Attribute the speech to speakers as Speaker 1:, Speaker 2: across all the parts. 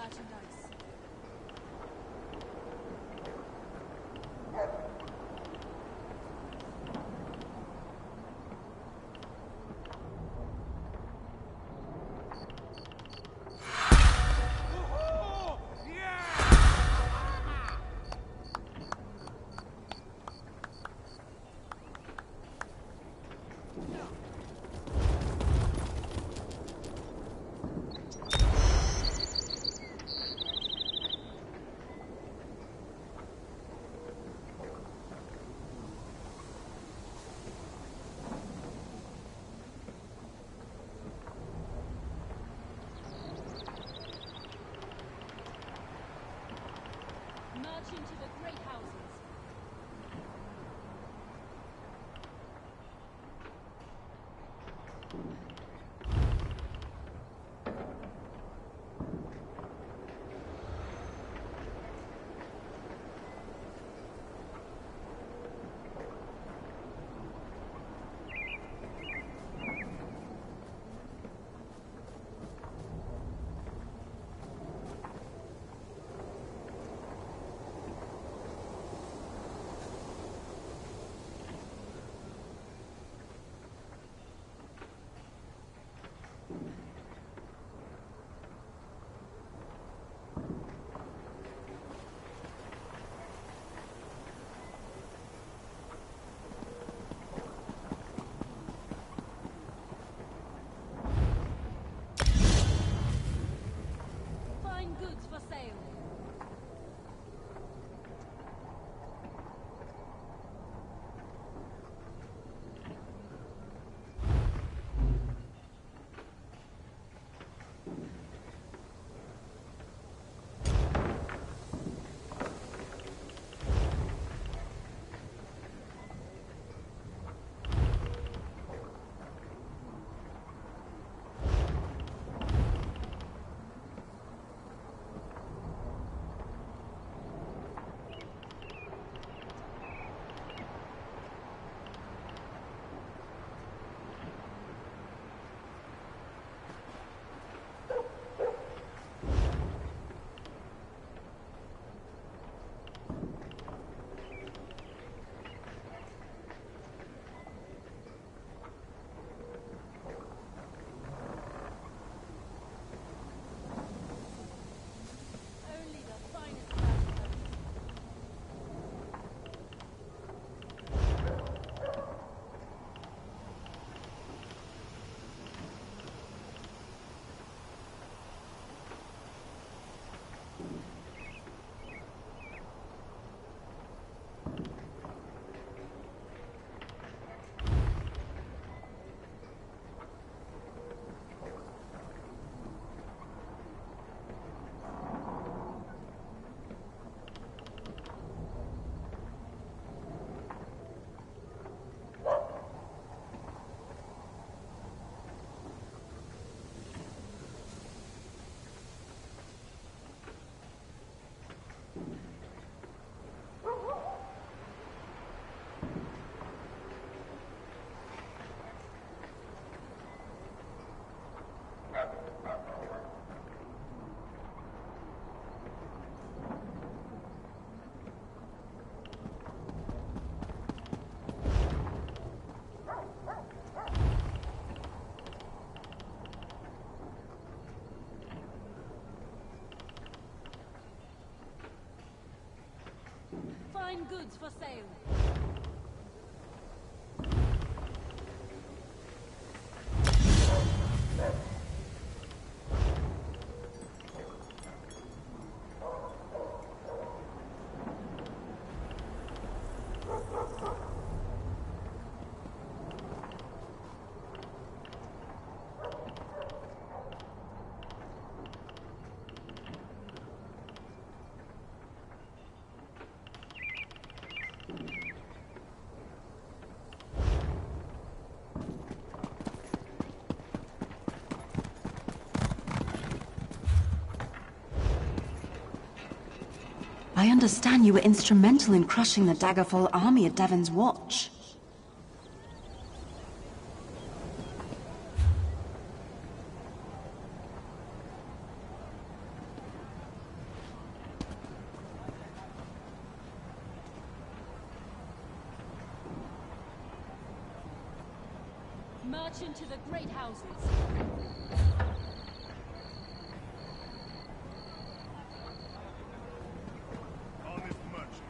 Speaker 1: merchandise. March into the great houses. Goods for sale. Fine goods for sale.
Speaker 2: I understand you were instrumental in crushing the Daggerfall army at Devon's Watch.
Speaker 1: March into the great houses.
Speaker 3: Honest merchant.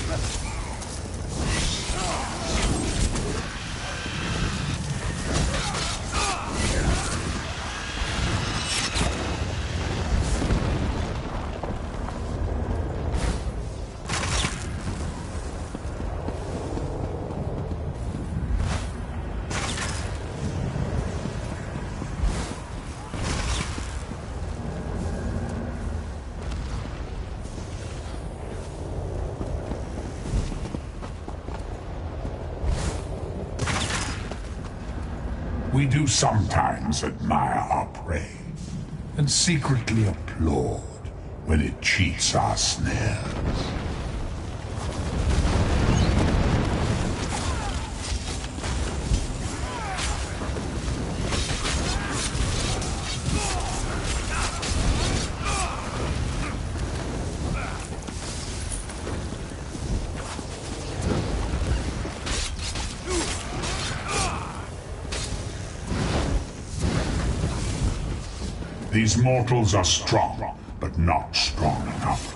Speaker 3: Trust me.
Speaker 4: We do sometimes admire our prey, and secretly applaud when it cheats our snares. These mortals are strong, but not strong enough.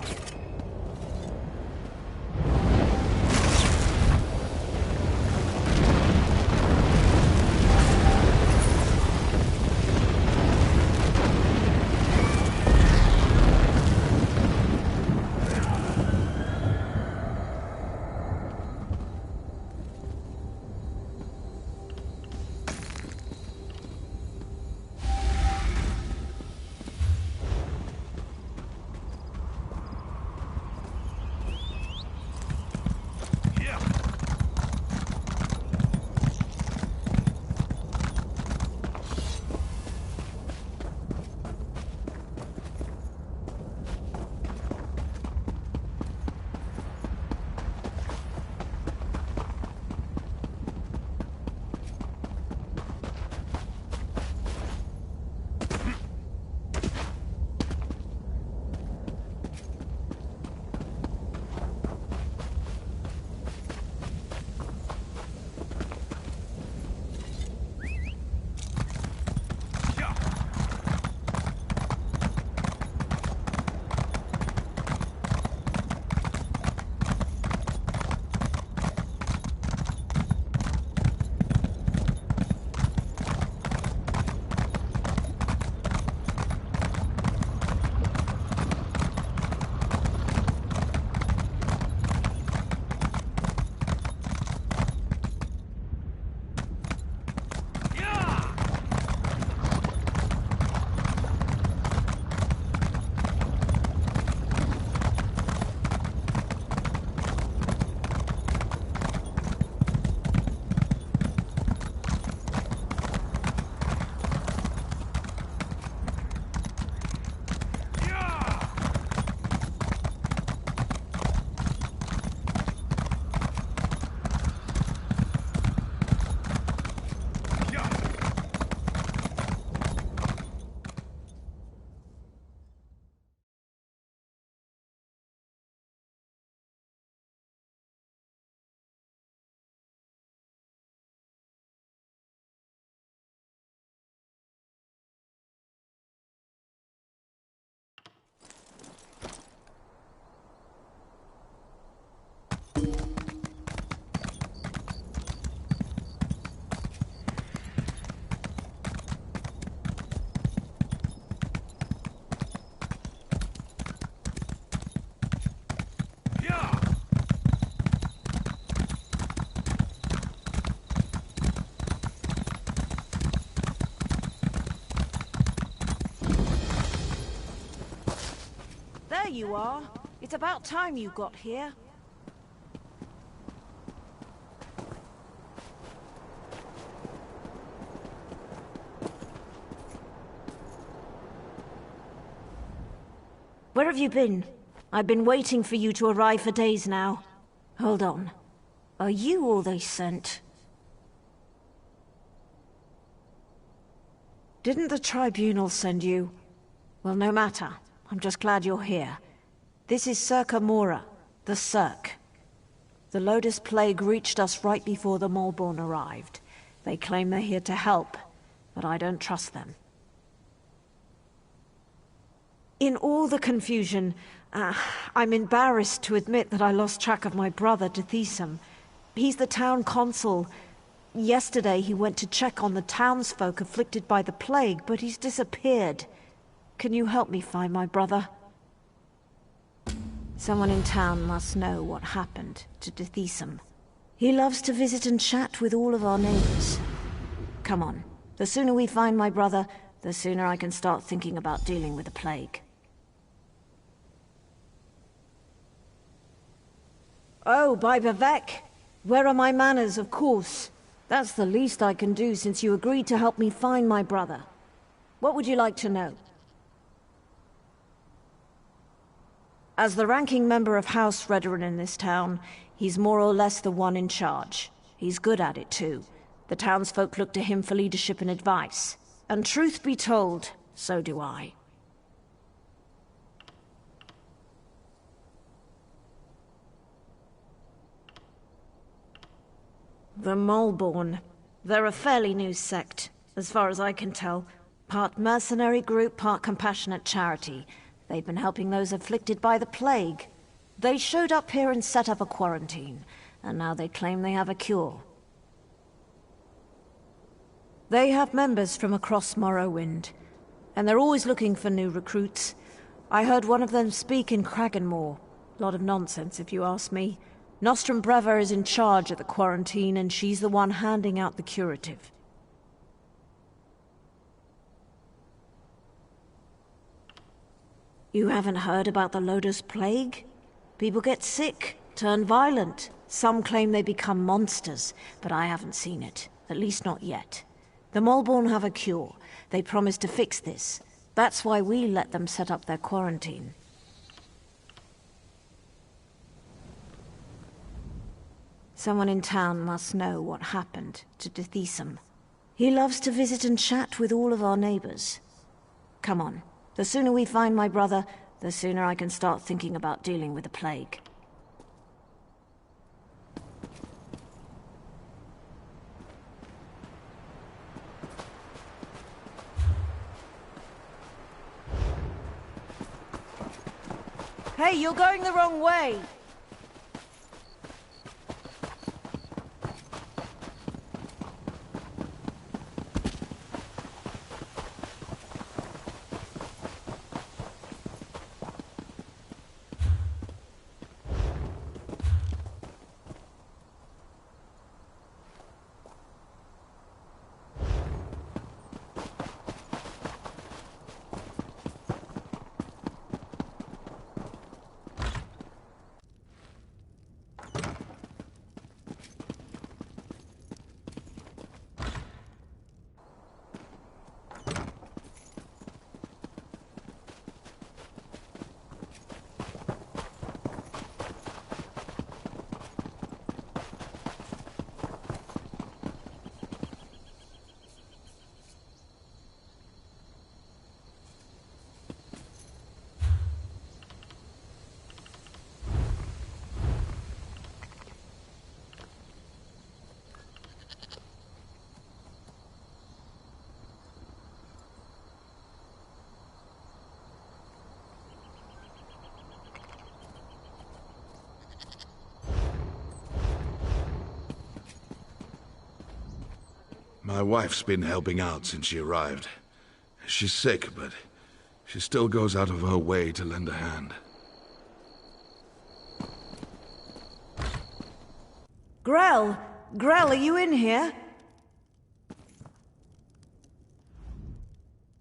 Speaker 5: you are. It's about time you got here. Where have you been? I've been waiting for you to arrive for days now. Hold on. Are you all they sent? Didn't the Tribunal send you? Well, no matter. I'm just glad you're here. This is Circa Mora, the Cirque. The Lotus Plague reached us right before the Malborn arrived. They claim they're here to help, but I don't trust them. In all the confusion, I'm embarrassed to admit that I lost track of my brother, Dethisum. He's the town consul. Yesterday he went to check on the townsfolk afflicted by the plague, but he's disappeared. Can you help me find my brother? Someone in town must know what happened to Dethisum. He loves to visit and chat with all of our neighbors. Come on. The sooner we find my brother, the sooner I can start thinking about dealing with the plague. Oh, by Bavek! Where are my manners, of course? That's the least I can do since you agreed to help me find my brother. What would you like to know? As the ranking member of House Redoran in this town, he's more or less the one in charge. He's good at it too. The townsfolk look to him for leadership and advice. And truth be told, so do I. The Malborn. They're a fairly new sect, as far as I can tell. Part mercenary group, part compassionate charity. They've been helping those afflicted by the plague. They showed up here and set up a quarantine, and now they claim they have a cure. They have members from across Morrowind, and they're always looking for new recruits. I heard one of them speak in Kraganmore. Lot of nonsense, if you ask me. Nostrum Breva is in charge of the quarantine, and she's the one handing out the curative. You haven't heard about the Lotus Plague? People get sick, turn violent. Some claim they become monsters, but I haven't seen it. At least not yet. The Malborn have a cure. They promised to fix this. That's why we let them set up their quarantine. Someone in town must know what happened to Dethisum. He loves to visit and chat with all of our neighbors. Come on. The sooner we find my brother, the sooner I can start thinking about dealing with the plague. Hey, you're going the wrong way!
Speaker 3: My wife's been helping out since she arrived. She's sick, but she still goes out of her way to lend a hand.
Speaker 5: Grell! Grell, are you in here?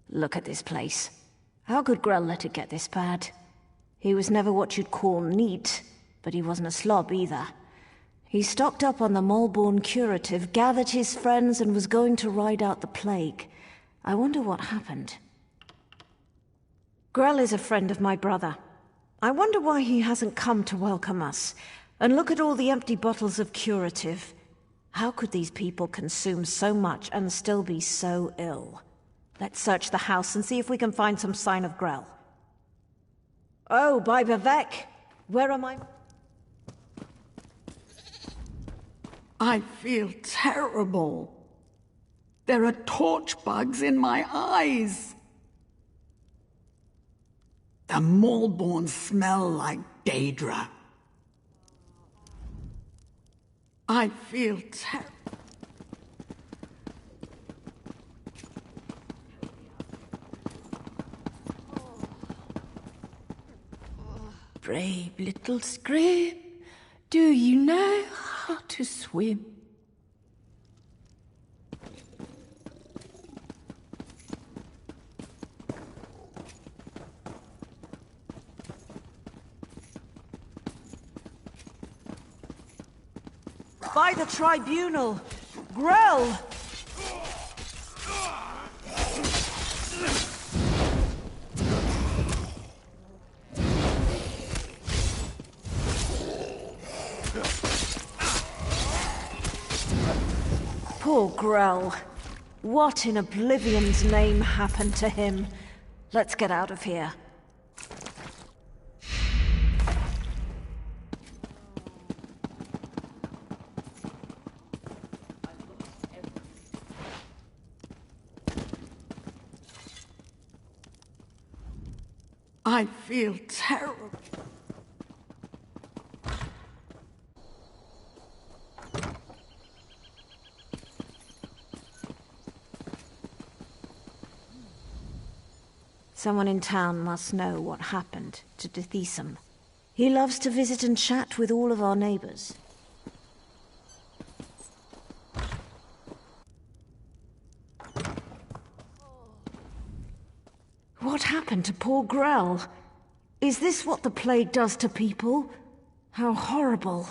Speaker 5: Look at this place. How could Grell let it get this bad? He was never what you'd call neat, but he wasn't a slob either. He stocked up on the Malborn curative, gathered his friends, and was going to ride out the plague. I wonder what happened. Grell is a friend of my brother. I wonder why he hasn't come to welcome us. And look at all the empty bottles of curative. How could these people consume so much and still be so ill? Let's search the house and see if we can find some sign of Grell. Oh, by Vivek! Where am I?
Speaker 6: I feel terrible. There are torch bugs in my eyes. The Malborn smell like Daedra. I feel terrible. Brave little scream, do you know how to swim?
Speaker 5: By the tribunal! Grell! Poor Grell. What in Oblivion's name happened to him? Let's get out of here.
Speaker 6: I feel terrible.
Speaker 5: Someone in town must know what happened to Dithisum. He loves to visit and chat with all of our neighbors. What happened to poor Grell? Is this what the plague does to people? How horrible.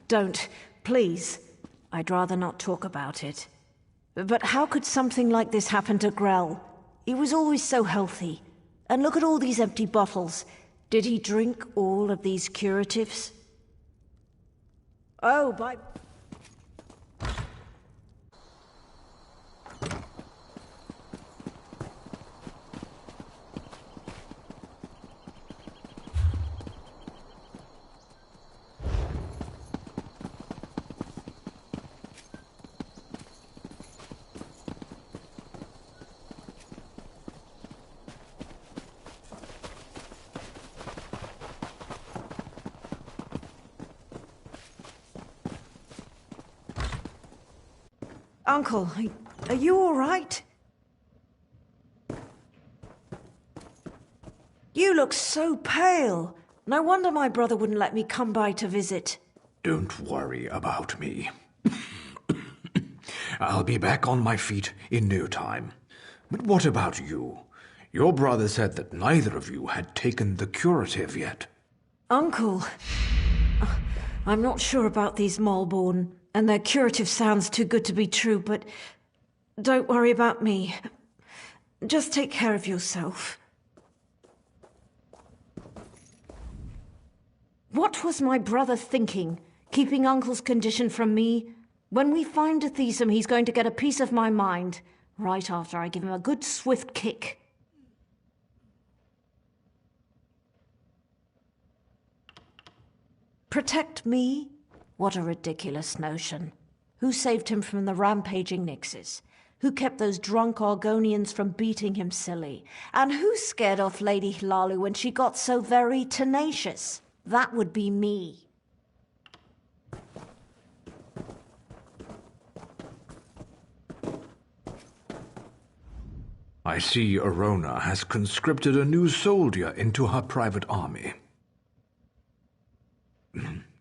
Speaker 5: Don't, please. I'd rather not talk about it. But how could something like this happen to Grell? He was always so healthy. And look at all these empty bottles. Did he drink all of these curatives? Oh, by... Uncle, are you all right? You look so pale. No wonder my brother wouldn't let me come by to visit.
Speaker 7: Don't worry about me. I'll be back on my feet in no time. But what about you? Your brother said that neither of you had taken the curative yet.
Speaker 5: Uncle, I'm not sure about these Malborn, and their curative sounds too good to be true, but don't worry about me. Just take care of yourself. What was my brother thinking, keeping Uncle's condition from me? When we find Dithisum, he's going to get a piece of my mind, right after I give him a good swift kick. Protect me? What a ridiculous notion. Who saved him from the rampaging Nixes? Who kept those drunk Argonians from beating him silly? And who scared off Lady Hlalu when she got so very tenacious? That would be me.
Speaker 7: I see Arona has conscripted a new soldier into her private army.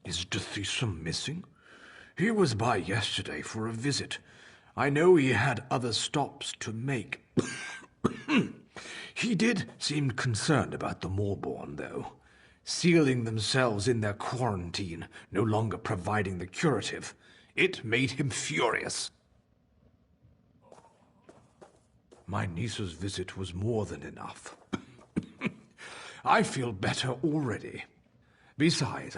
Speaker 7: Is Dithisum missing? He was by yesterday for a visit. I know he had other stops to make. He did seem concerned about the Malborn, though. sealing themselves in their quarantine, no longer providing the curative. It made him furious. My niece's visit was more than enough. I feel better already. Besides,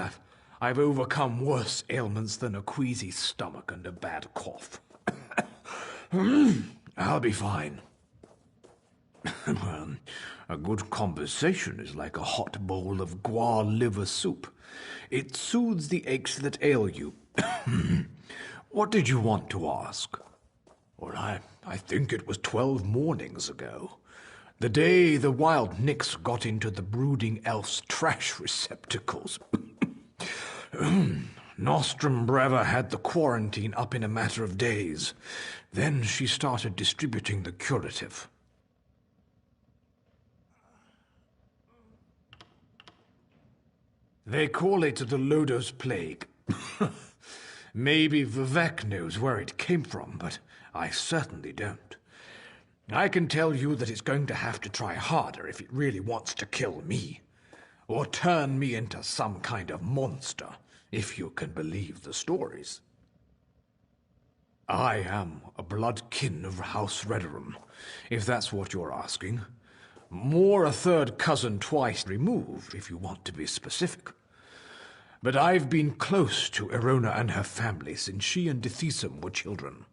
Speaker 7: I've overcome worse ailments than a queasy stomach and a bad cough. I'll be fine. Well, a good conversation is like a hot bowl of guar liver soup. It soothes the aches that ail you. What did you want to ask? Well, I think it was 12 mornings ago. The day the wild nix got into the brooding elf's trash receptacles. Nostrum Breva had the quarantine up in a matter of days. Then she started distributing the curative. They call it the Lodo's Plague. Maybe Vivek knows where it came from, but I certainly don't. I can tell you that it's going to have to try harder if it really wants to kill me. Or turn me into some kind of monster, if you can believe the stories. I am a blood kin of House Rederum, if that's what you're asking. More a third cousin twice removed, if you want to be specific. But I've been close to Erona and her family since she and Dithisum were children.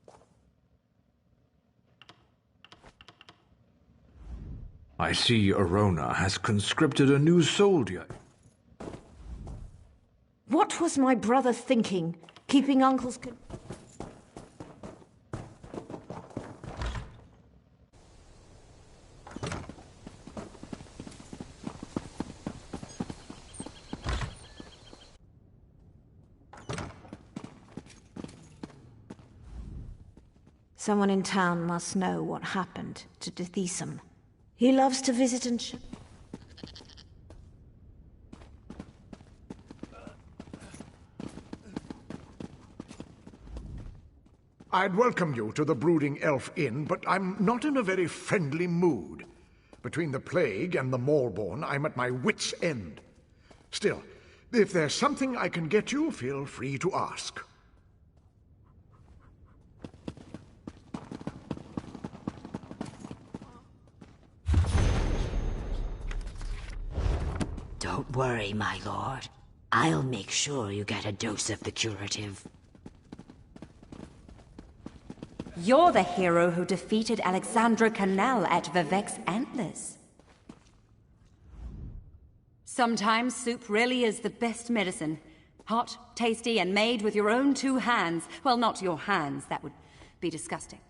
Speaker 7: I see Erona has conscripted a new soldier.
Speaker 5: What was my brother thinking? Keeping Uncle's... Someone in town must know what happened to Dithisum. He loves to visit and...
Speaker 8: I'd welcome you to the Brooding Elf Inn, but I'm not in a very friendly mood. Between the plague and the Maulborn, I'm at my wit's end. Still, if there's something I can get you, feel free to ask.
Speaker 2: Don't worry, my lord. I'll make sure you get a dose of the curative. You're the hero who defeated Alexandra Canal at Vivek's Antlers. Sometimes soup really is the best medicine. Hot, tasty, and made with your own two hands. Well, not your hands. That would be disgusting.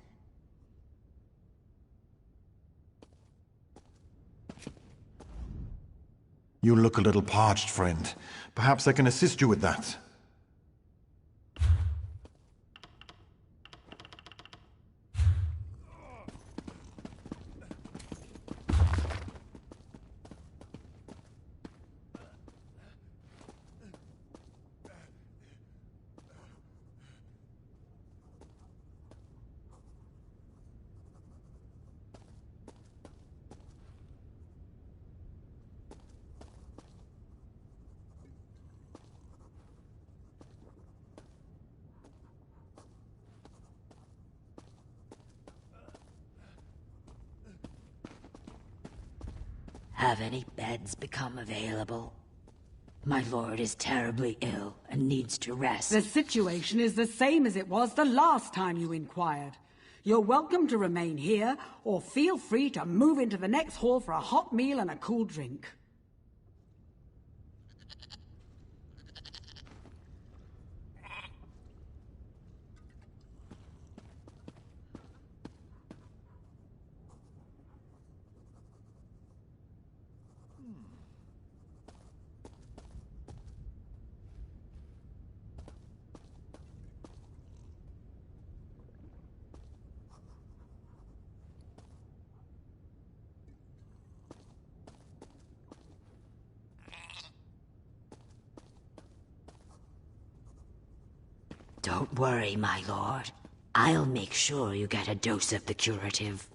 Speaker 9: You look a little parched, friend. Perhaps I can assist you with that.
Speaker 2: Have any beds become available? My lord is terribly ill and needs to rest.
Speaker 10: The situation is the same as it was the last time you inquired. You're welcome to remain here, or feel free to move into the next hall for a hot meal and a cool drink.
Speaker 2: Don't worry, my lord. I'll make sure you get a dose of the curative.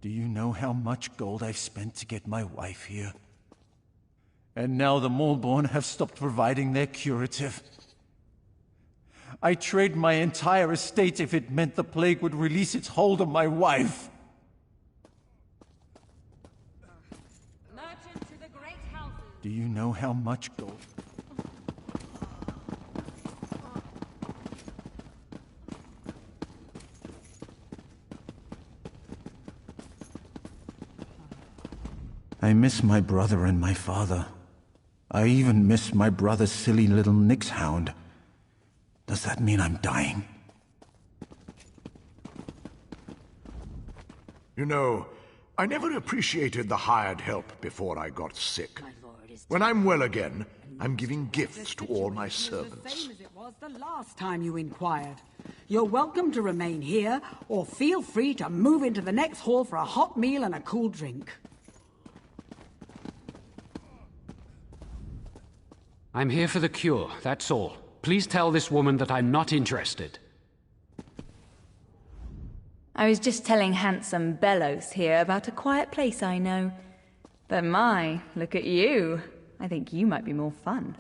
Speaker 11: Do you know how much gold I've spent to get my wife here? And now the Moleborn have stopped providing their curative. I'd trade my entire estate if it meant the plague would release its hold on my wife.
Speaker 1: Merchant to the great houses.
Speaker 11: Do you know how much gold? I miss my brother and my father. I even miss my brother's silly little Nyx hound. Does that mean I'm dying?
Speaker 8: You know, I never appreciated the hired help before I got sick. When I'm well again, I'm giving gifts to all my
Speaker 10: The
Speaker 8: servants.
Speaker 10: same as it was the last time you inquired. You're welcome to remain here, or feel free to move into the next hall for a hot meal and a cool drink.
Speaker 12: I'm here for the cure, that's all. Please tell this woman that I'm not interested.
Speaker 13: I was just telling handsome Bellows here about a quiet place I know. But my, look at you. I think you might be more fun.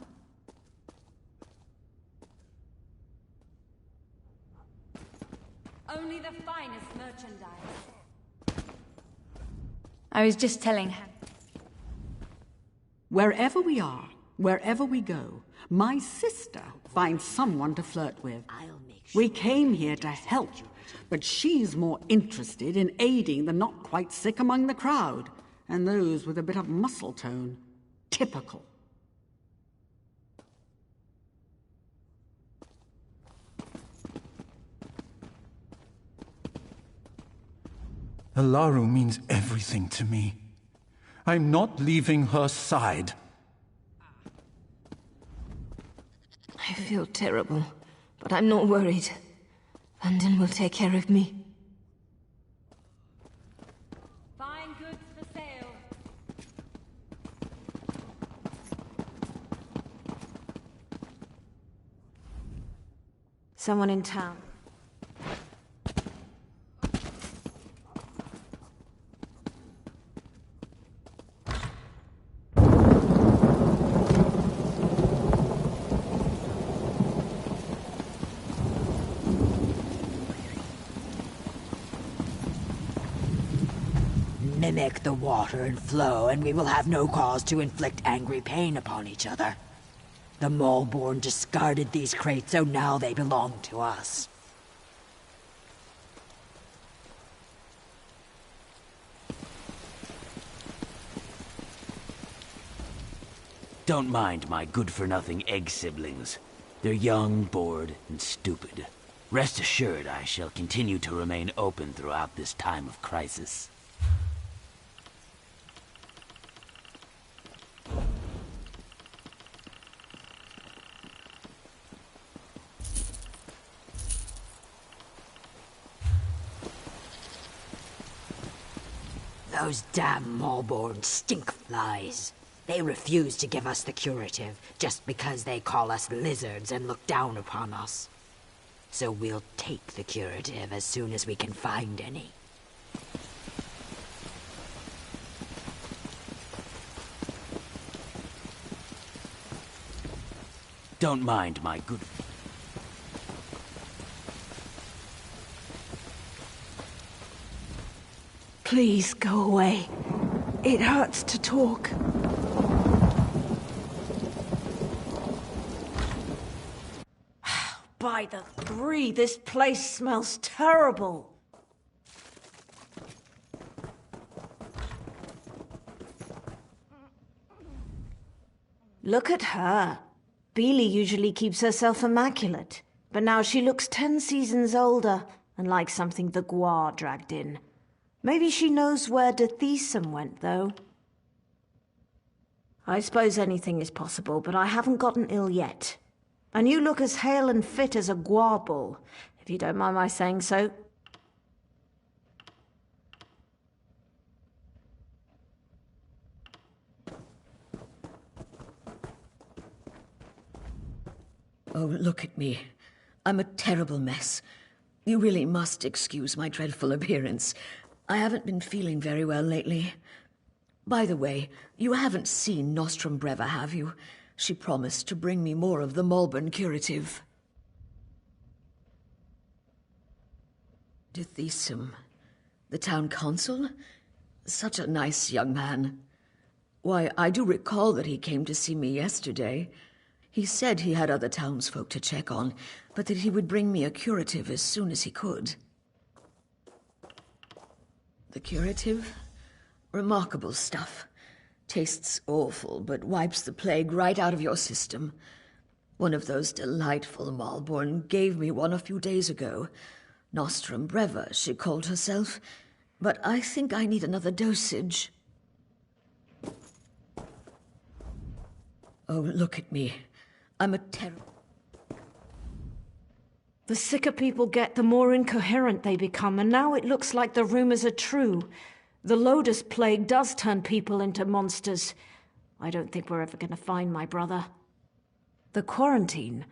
Speaker 2: Only the finest merchandise.
Speaker 13: I was just telling...
Speaker 10: Wherever we are, wherever we go, my sister finds someone to flirt with. We came here to help, but she's more interested in aiding the not quite sick among the crowd, and those with a bit of muscle tone. Typical.
Speaker 11: Alaru means everything to me. I'm not leaving her side.
Speaker 14: I feel terrible, but I'm not worried. London will take care of me.
Speaker 1: Fine goods for sale.
Speaker 5: Someone in town.
Speaker 15: Mimic the water and flow, and we will have no cause to inflict angry pain upon each other. The Moleborn discarded these crates, so now they belong to us.
Speaker 16: Don't mind my good-for-nothing egg siblings. They're young, bored, and stupid. Rest assured I shall continue to remain open throughout this time of crisis.
Speaker 15: Those damn Moleborn stink flies. They refuse to give us the curative just because they call us lizards and look down upon us. So we'll take the curative as soon as we can find any.
Speaker 16: Don't mind my good...
Speaker 5: Please go away. It hurts to talk. By the three, this place smells terrible. Look at her. Beely usually keeps herself immaculate, but now she looks 10 seasons older and like something the Guar dragged in. Maybe she knows where Dethisum went, though. I suppose anything is possible, but I haven't gotten ill yet. And you look as hale and fit as a Guar bull, if you don't mind my saying so.
Speaker 17: Oh, look at me. I'm a terrible mess. You really must excuse my dreadful appearance. I haven't been feeling very well lately. By the way, you haven't seen Nostrum Breva, have you? She promised to bring me more of the Malborn curative. Dithisum, the town consul? Such a nice young man. Why, I do recall that he came to see me yesterday. He said he had other townsfolk to check on, but that he would bring me a curative as soon as he could. The curative? Remarkable stuff. Tastes awful, but wipes the plague right out of your system. One of those delightful Malborn gave me one a few days ago. Nostrum Breva, she called herself. But I think I need another dosage. Oh, look at me. I'm a terrible...
Speaker 5: The sicker people get, the more incoherent they become, and now it looks like the rumors are true. The Lotus Plague does turn people into monsters. I don't think we're ever going to find my brother. The quarantine.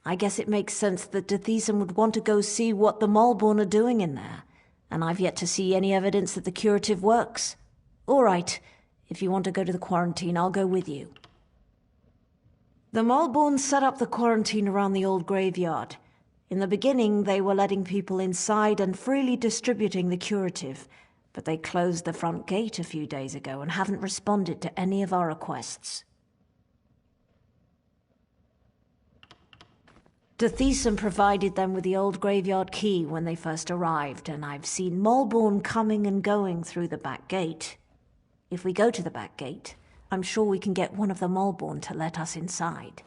Speaker 5: I guess it makes sense that Dithisum would want to go see what the Malborn are doing in there. And I've yet to see any evidence that the curative works. All right, if you want to go to the quarantine, I'll go with you. The Malborn set up the quarantine around the old graveyard. In the beginning, they were letting people inside and freely distributing the curative, but they closed the front gate a few days ago and haven't responded to any of our requests. Dithisum provided them with the old graveyard key when they first arrived, and I've seen Malborn coming and going through the back gate. If we go to the back gate, I'm sure we can get one of the Malborn to let us inside.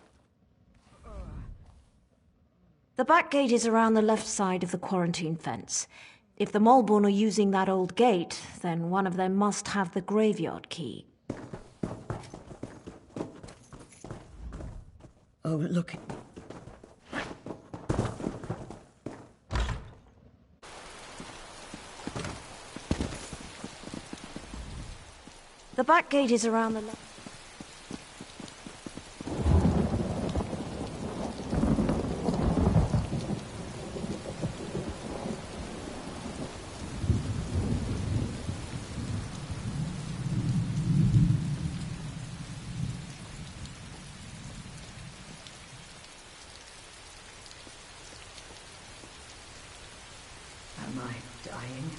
Speaker 5: The back gate is around the left side of the quarantine fence. If the Malborn are using that old gate, then one of them must have the graveyard key.
Speaker 17: Oh, look.
Speaker 5: The back gate is around the left.
Speaker 17: Am I dying?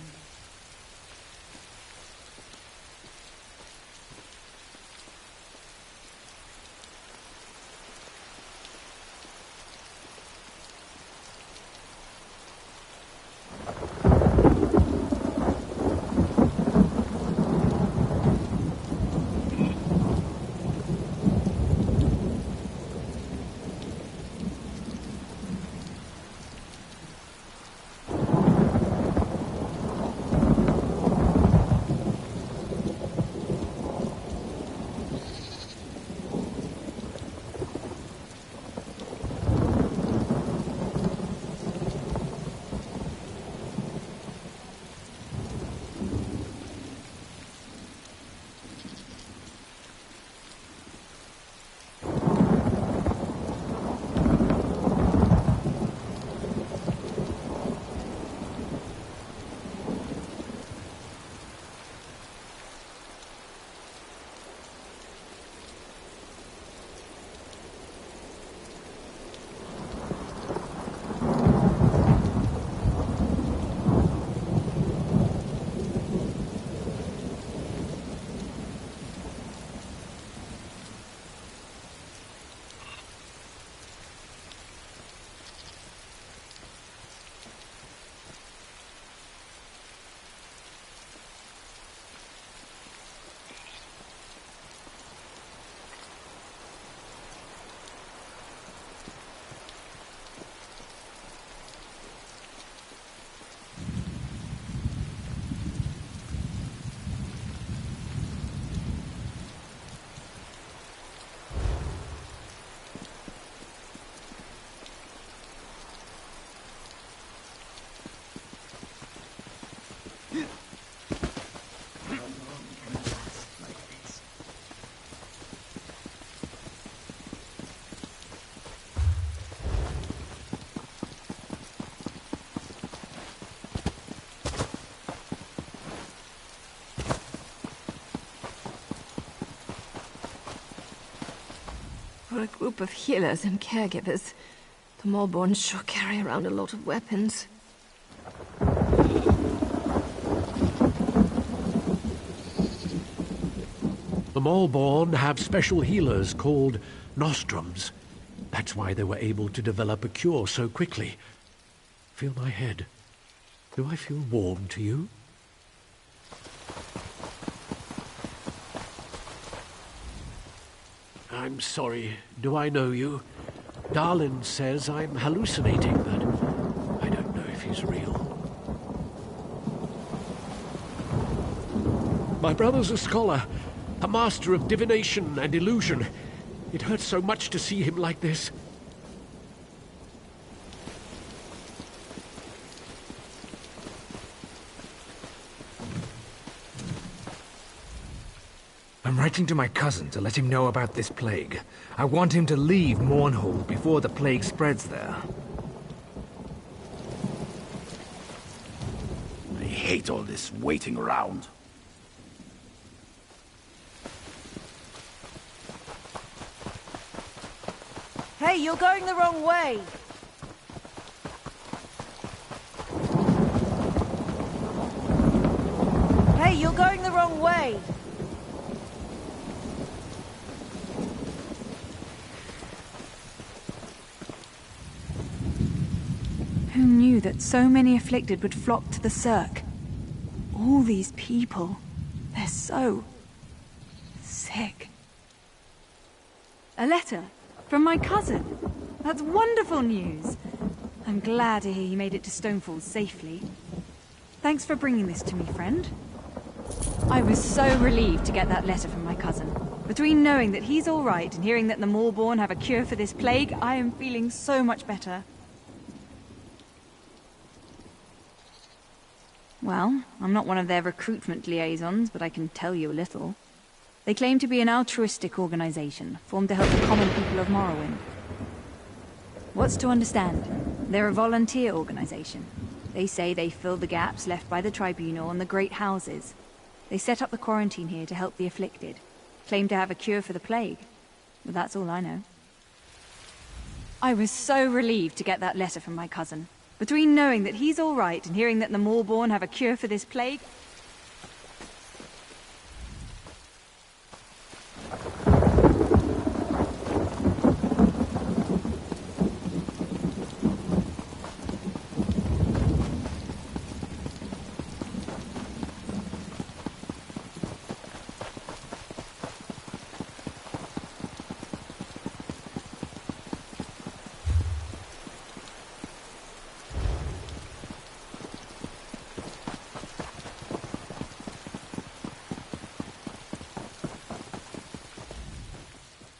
Speaker 14: a group of healers and caregivers, the Malborns sure carry around a lot of weapons.
Speaker 18: The Malborn have special healers called nostrums. That's why they were able to develop a cure so quickly. Feel my head. Do I feel warm to you? I'm sorry. Do I know you? Darlin says I'm hallucinating, but I don't know if he's real. My brother's a scholar, a master of divination and illusion. It hurts so much to see him like this.
Speaker 19: I'm writing to my cousin to let him know about this plague. I want him to leave Mournhold before the plague spreads there.
Speaker 20: I hate all this waiting around.
Speaker 5: Hey, you're going the wrong way! Hey, you're going the wrong way!
Speaker 13: Who knew that so many afflicted would flock to the Cirque? All these people, they're so sick. A letter from my cousin. That's wonderful news. I'm glad to hear you made it to Stonefall safely. Thanks for bringing this to me, friend. I was so relieved to get that letter from my cousin. Between knowing that he's all right and hearing that the Malborn have a cure for this plague, I am feeling so much better. Well, I'm not one of their recruitment liaisons, but I can tell you a little. They claim to be an altruistic organization, formed to help the common people of Morrowind. What's to understand? They're a volunteer organization. They say they fill the gaps left by the Tribunal and the Great Houses. They set up the quarantine here to help the afflicted. Claim to have a cure for the plague. But that's all I know. I was so relieved to get that letter from my cousin. Between knowing that he's all right and hearing that the Malborn have a cure for this plague...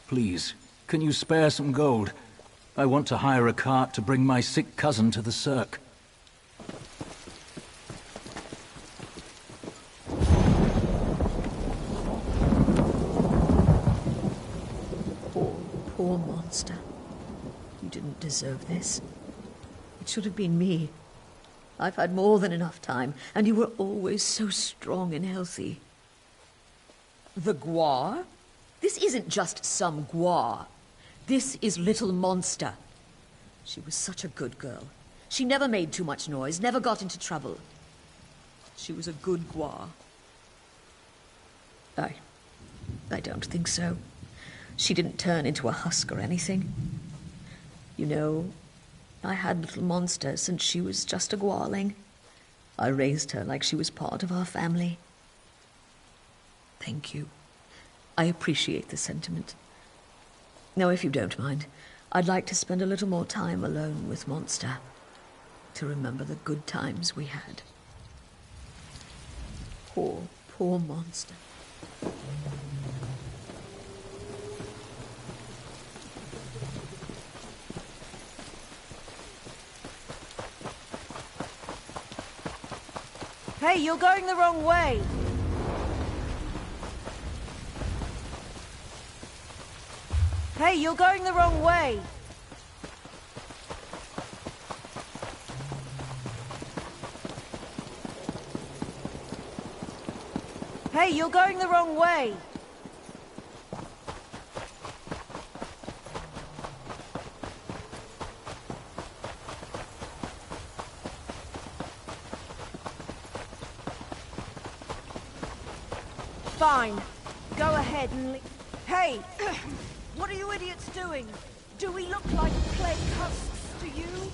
Speaker 11: Please, can you spare some gold? I want to hire a cart to bring my sick cousin to the Cirque.
Speaker 17: Poor monster. You didn't deserve this. It should have been me. I've had more than enough time, and you were always so strong and healthy. The Guar? This isn't just some Guar. This is Little Monster. She was such a good girl. She never made too much noise, never got into trouble. She was a good Guar. I don't think so. She didn't turn into a husk or anything. You know, I had Little Monster since she was just a Guarling. I raised her like she was part of our family. Thank you. I appreciate the sentiment. Now, if you don't mind, I'd like to spend a little more time alone with Monster, to remember the good times we had. Poor, poor Monster.
Speaker 5: Hey, you're going the wrong way! Hey, you're going the wrong way! Hey, you're going the wrong way! Fine. Go ahead and Hey! What are you idiots doing? Do we look like plague husks to you?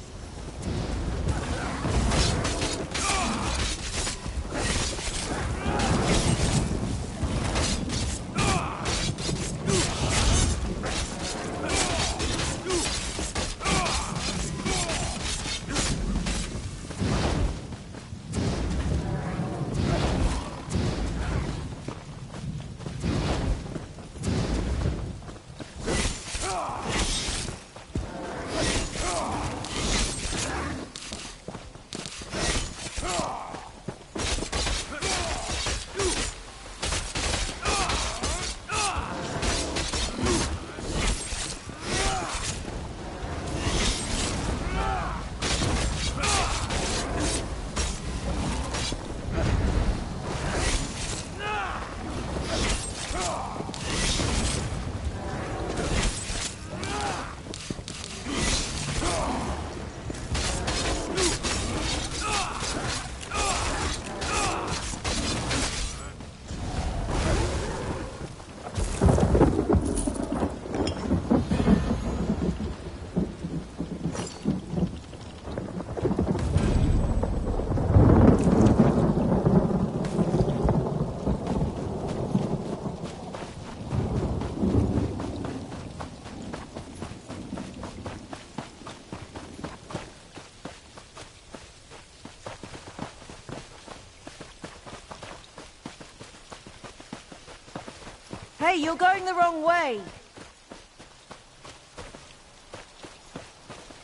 Speaker 5: Hey, you're going the wrong way!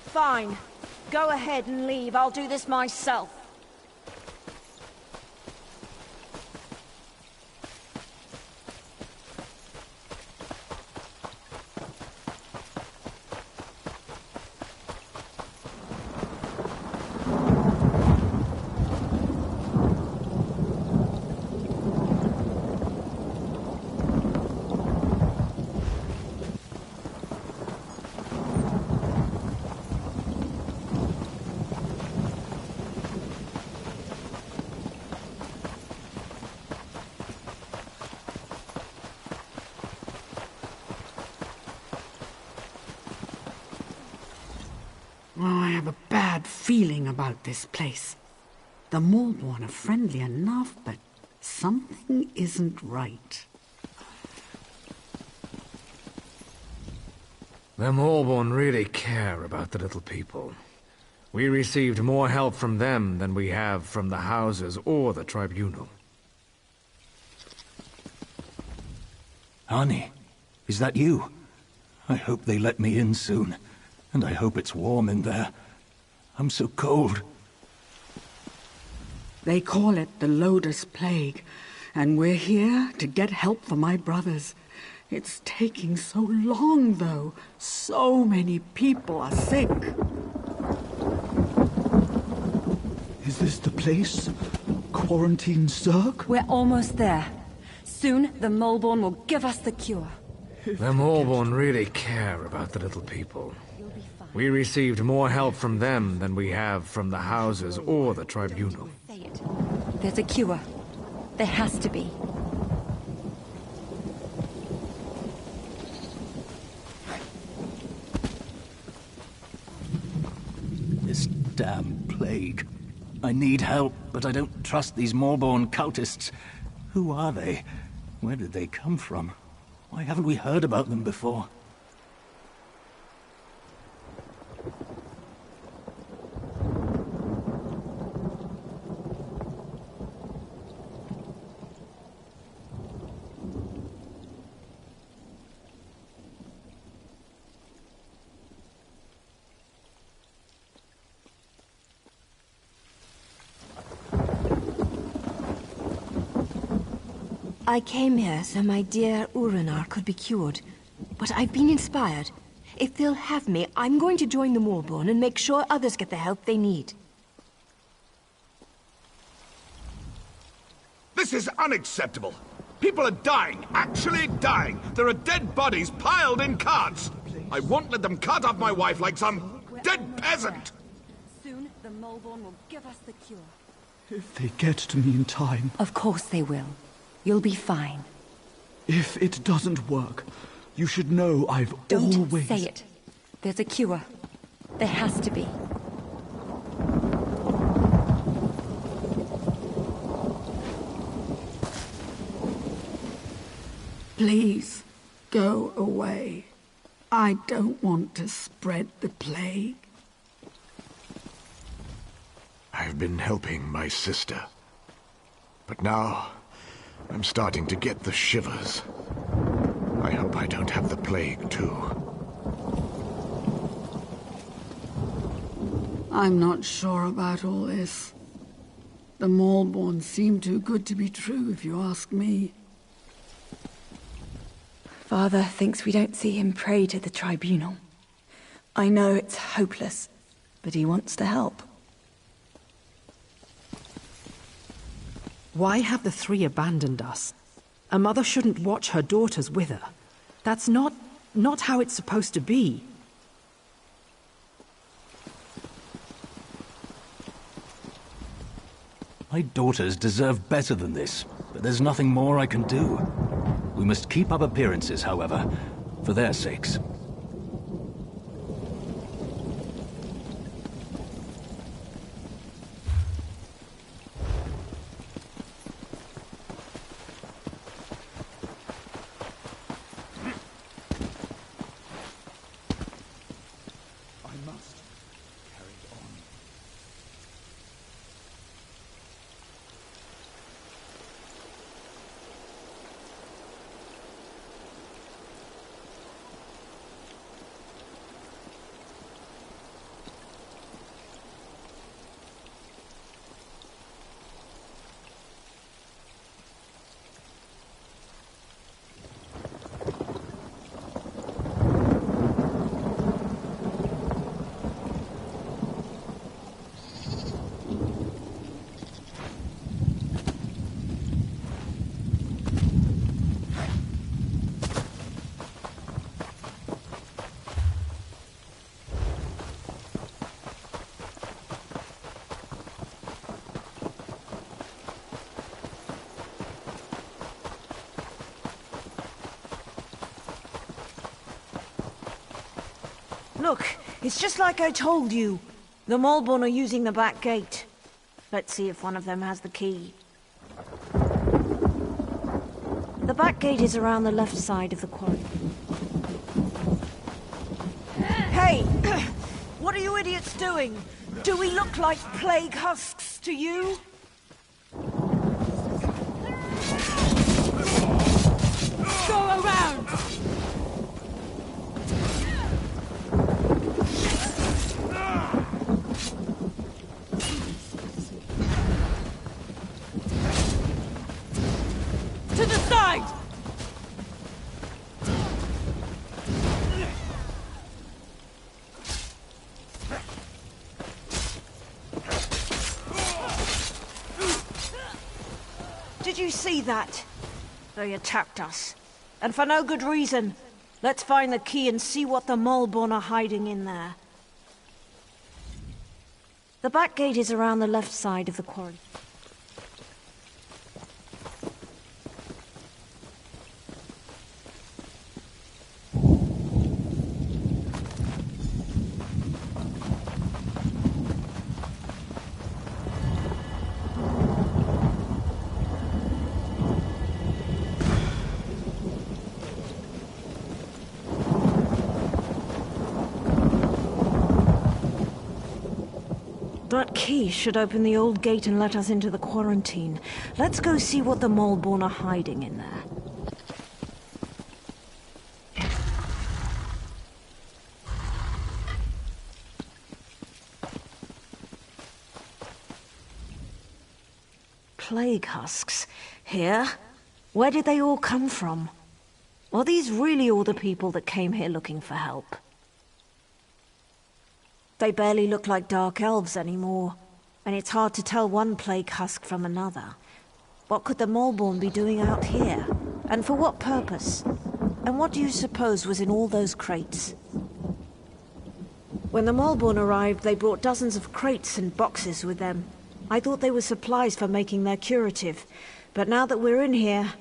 Speaker 5: Fine. Go ahead and leave. I'll do this myself.
Speaker 10: Oh, I have a bad feeling about this place. The Malborn are friendly enough, but something isn't right.
Speaker 19: The Malborn really care about the little people. We received more help from them than we have from the houses or the tribunal.
Speaker 11: Arnie, is that you? I hope they let me in soon. And I hope it's warm in there. I'm so cold.
Speaker 10: They call it the Lotus Plague, and we're here to get help for my brothers. It's taking so long, though. So many people are sick.
Speaker 11: Is this the place? Quarantine Cirque?
Speaker 2: We're almost there. Soon, the Malborn will give us the cure.
Speaker 19: The Malborn really care about the little people. We received more help from them than we have from the houses or the tribunal.
Speaker 2: Say it. There's a cure. There has to be.
Speaker 11: This damn plague. I need help, but I don't trust these Malborn cultists. Who are they? Where did they come from? Why haven't we heard about them before?
Speaker 14: I came here so my dear Urinar could be cured. But I've been inspired. If they'll have me, I'm going to join the Malborn and make sure others get the help they need.
Speaker 3: This is unacceptable. People are dying, actually dying. There are dead bodies piled in carts. I won't let them cut off my wife like some dead peasant.
Speaker 2: Soon, the Malborn will give us the cure.
Speaker 11: If they get to me in time...
Speaker 2: Of course they will. You'll be fine.
Speaker 21: If it doesn't work, you should know I've
Speaker 2: Don't
Speaker 21: always...
Speaker 2: say it. There's a cure. There has to be.
Speaker 6: Please, go away. I don't want to spread the plague.
Speaker 8: I've been helping my sister. But now, I'm starting to get the shivers. I hope I don't have the plague, too.
Speaker 6: I'm not sure about all this. The Maulborn seem too good to be true, if you ask me.
Speaker 13: Father thinks we don't see him pray to the tribunal. I know it's hopeless, but he wants to help.
Speaker 5: Why have the three abandoned us? A mother shouldn't watch her daughters wither. That's not how it's supposed to be.
Speaker 20: My daughters deserve better than this, but there's nothing more I can do. We must keep up appearances, however, for their sakes.
Speaker 5: Look, it's just like I told you. The Maulborn are using the back gate. Let's see if one of them has the key. The back gate is around the left side of the quarry. Hey! What are you idiots doing? Do we look like plague husks to you?
Speaker 6: Go around!
Speaker 5: To the side! Did you see that? They attacked us. And for no good reason. Let's find the key and see what the Maulborn are hiding in there. The back gate is around the left side of the quarry. That key should open the old gate and let us into the quarantine. Let's go see what the Maulborn are hiding in there. Plague husks? Here? Where did they all come from? Are these really all the people that came here looking for help? They barely look like dark elves anymore, and it's hard to tell one plague husk from another. What could the Maulborn be doing out here? And for what purpose? And what do you suppose was in all those crates? When the Maulborn arrived, they brought dozens of crates and boxes with them. I thought they were supplies for making their curative, But now that we're in here,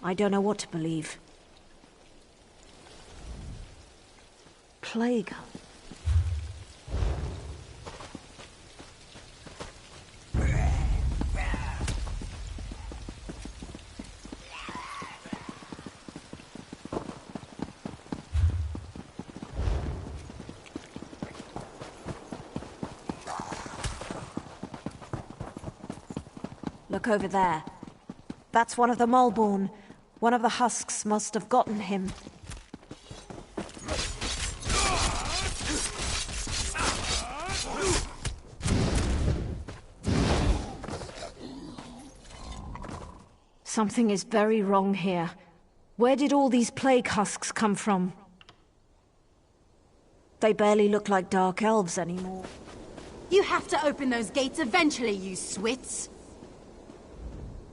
Speaker 5: I don't know what to believe. Plague. Look over there. That's one of the Mulborn. One of the husks must have gotten him. Something is very wrong here. Where did all these plague husks come from? They barely look like dark elves anymore.
Speaker 2: You have to open those gates eventually, you swits!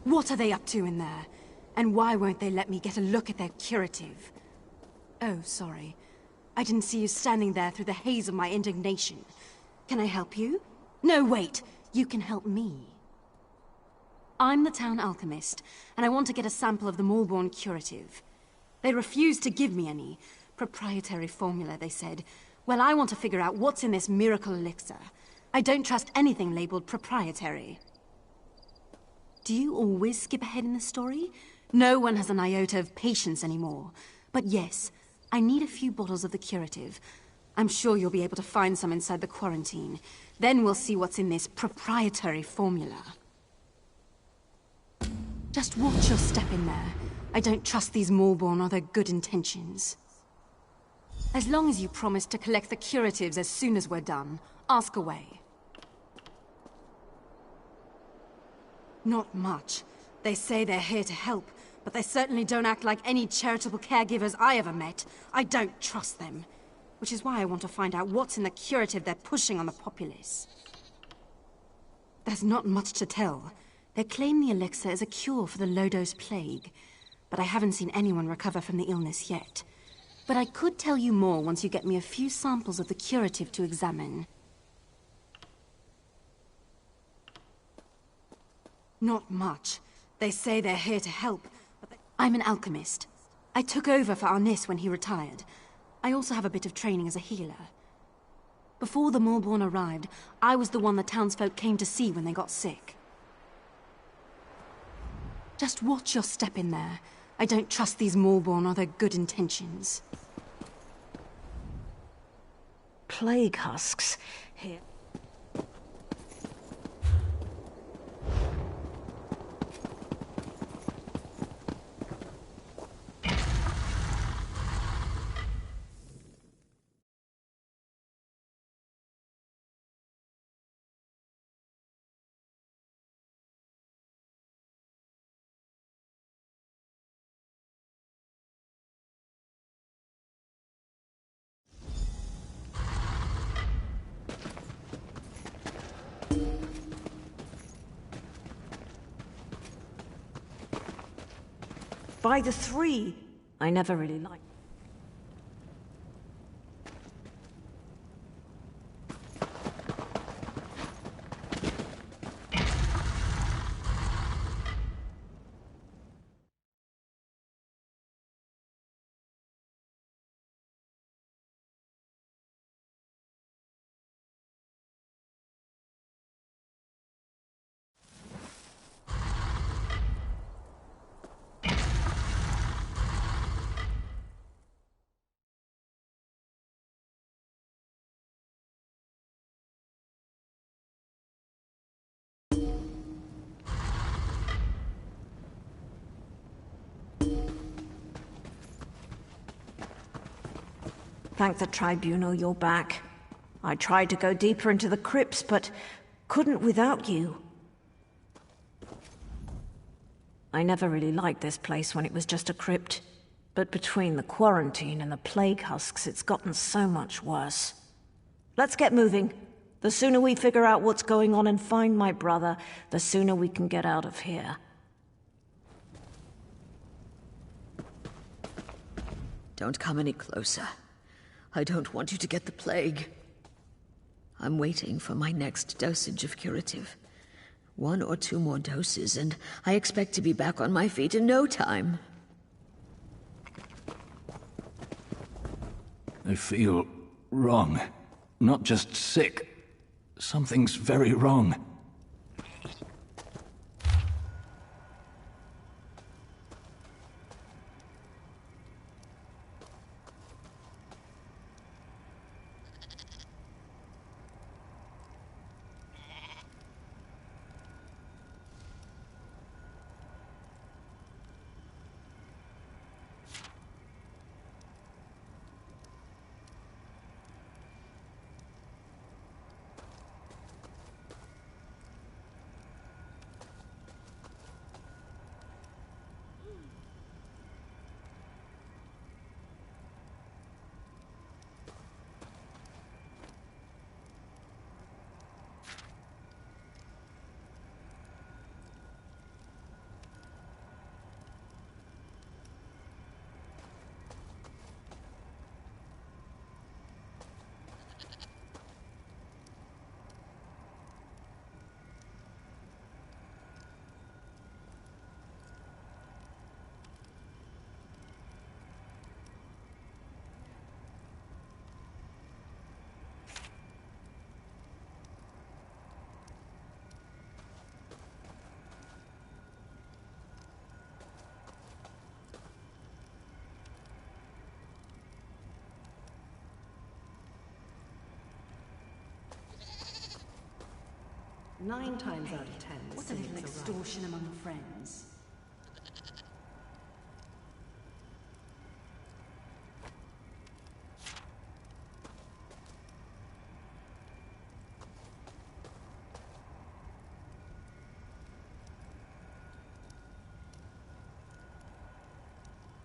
Speaker 2: What are they up to in there? And why won't they let me get a look at their curative? Oh, sorry. I didn't see you standing there through the haze of my indignation. Can I help you? No, wait! You can help me. I'm the town alchemist, and I want to get a sample of the Mulborn curative. They refused to give me any. Proprietary formula, they said. Well, I want to figure out what's in this miracle elixir. I don't trust anything labeled proprietary. Do you always skip ahead in the story? No one has an iota of patience anymore. But yes, I need a few bottles of the curative. I'm sure you'll be able to find some inside the quarantine. Then we'll see what's in this proprietary formula. Just watch your step in there. I don't trust these Mulborn or their good intentions. As long as you promise to collect the curatives as soon as we're done, ask away. Not much. They say they're here to help, but they certainly don't act like any charitable caregivers I ever met. I don't trust them. Which is why I want to find out what's in the curative they're pushing on the populace. There's not much to tell. They claim the elixir is a cure for the low-dose plague, but I haven't seen anyone recover from the illness yet. But I could tell you more once you get me a few samples of the curative to examine. Not much. They say they're here to help, but I'm an alchemist. I took over for Arnis when he retired. I also have a bit of training as a healer. Before the Mulborn arrived, I was the one the townsfolk came to see when they got sick. Just watch your step in there. I don't trust these Mulborn or their good intentions.
Speaker 5: Plague husks. Here. By the three, I never really liked. Thank the Tribunal you're back. I tried to go deeper into the crypts, but couldn't without you. I never really liked this place when it was just a crypt. But between the quarantine and the plague husks, it's gotten so much worse. Let's get moving. The sooner we figure out what's going on and find my brother, the sooner we can get out of here.
Speaker 17: Don't come any closer. I don't want you to get the plague. I'm waiting for my next dosage of curative. 1 or 2 more doses, and I expect to be back on my feet in no time.
Speaker 20: I feel wrong. Not just sick. Something's very wrong.
Speaker 2: Nine times out of 10, what's a little extortion among friends?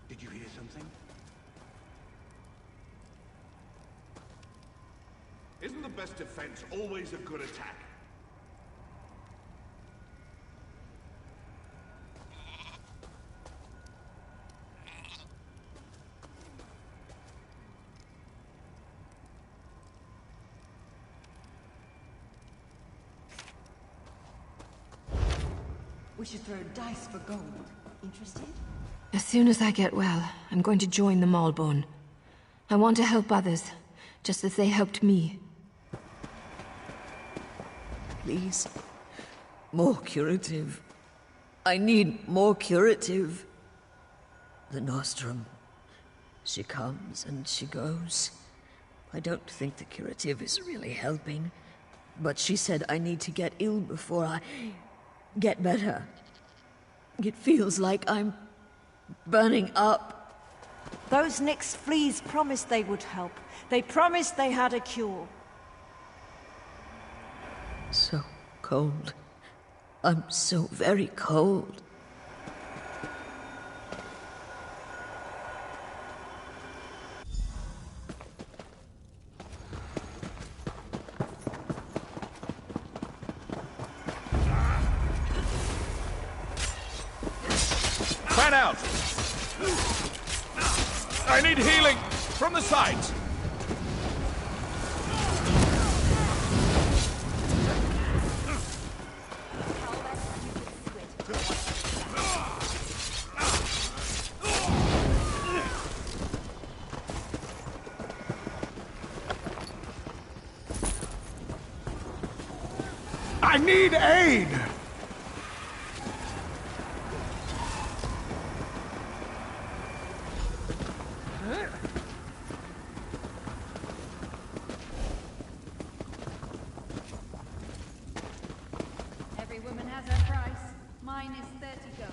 Speaker 3: Did you hear something? Isn't the best defense always a good attack?
Speaker 2: We should throw dice for gold. Interested?
Speaker 14: As soon as I get well, I'm going to join the Malborn. I want to help others, just as they helped me.
Speaker 17: Please. More curative. I need more curative. The Nostrum. She comes and she goes. I don't think the curative is really helping. But she said I need to get ill before I get better. It feels like I'm burning up.
Speaker 5: Those Nyx fleas promised they would help. They promised they had a cure.
Speaker 17: So cold. I'm so very cold.
Speaker 3: Fan out! I need healing! From the sides! I need aid!
Speaker 1: Every woman has her price. Mine is 30 gold.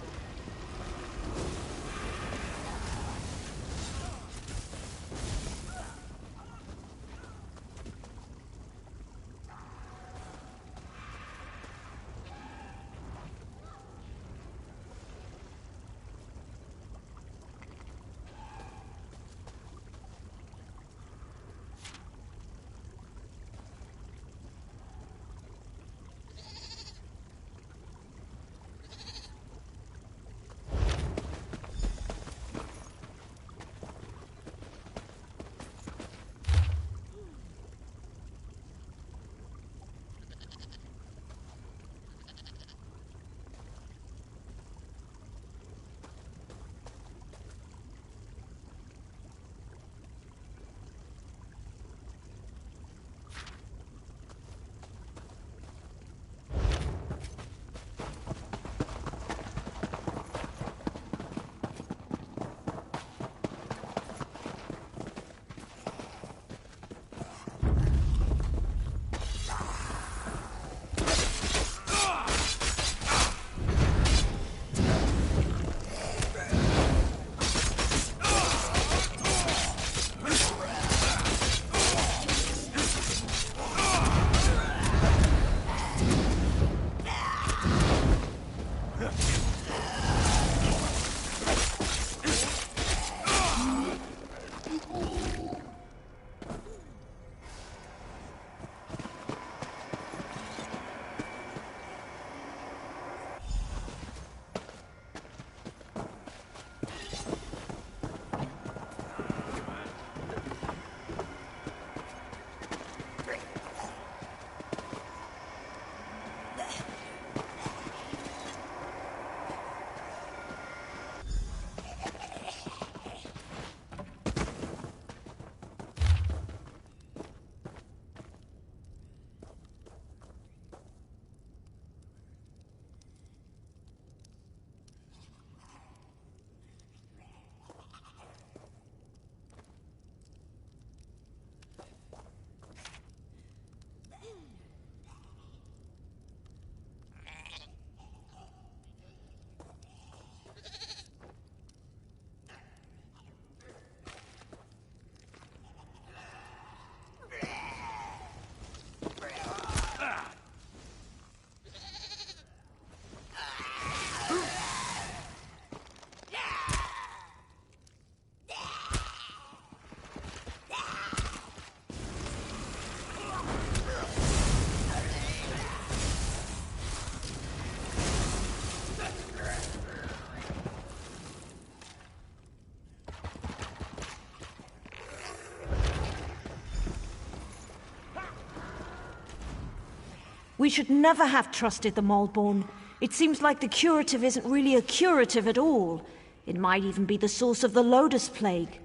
Speaker 5: We should never have trusted the Malborn. It seems like the curative isn't really a curative at all. It might even be the source of the Lotus Plague.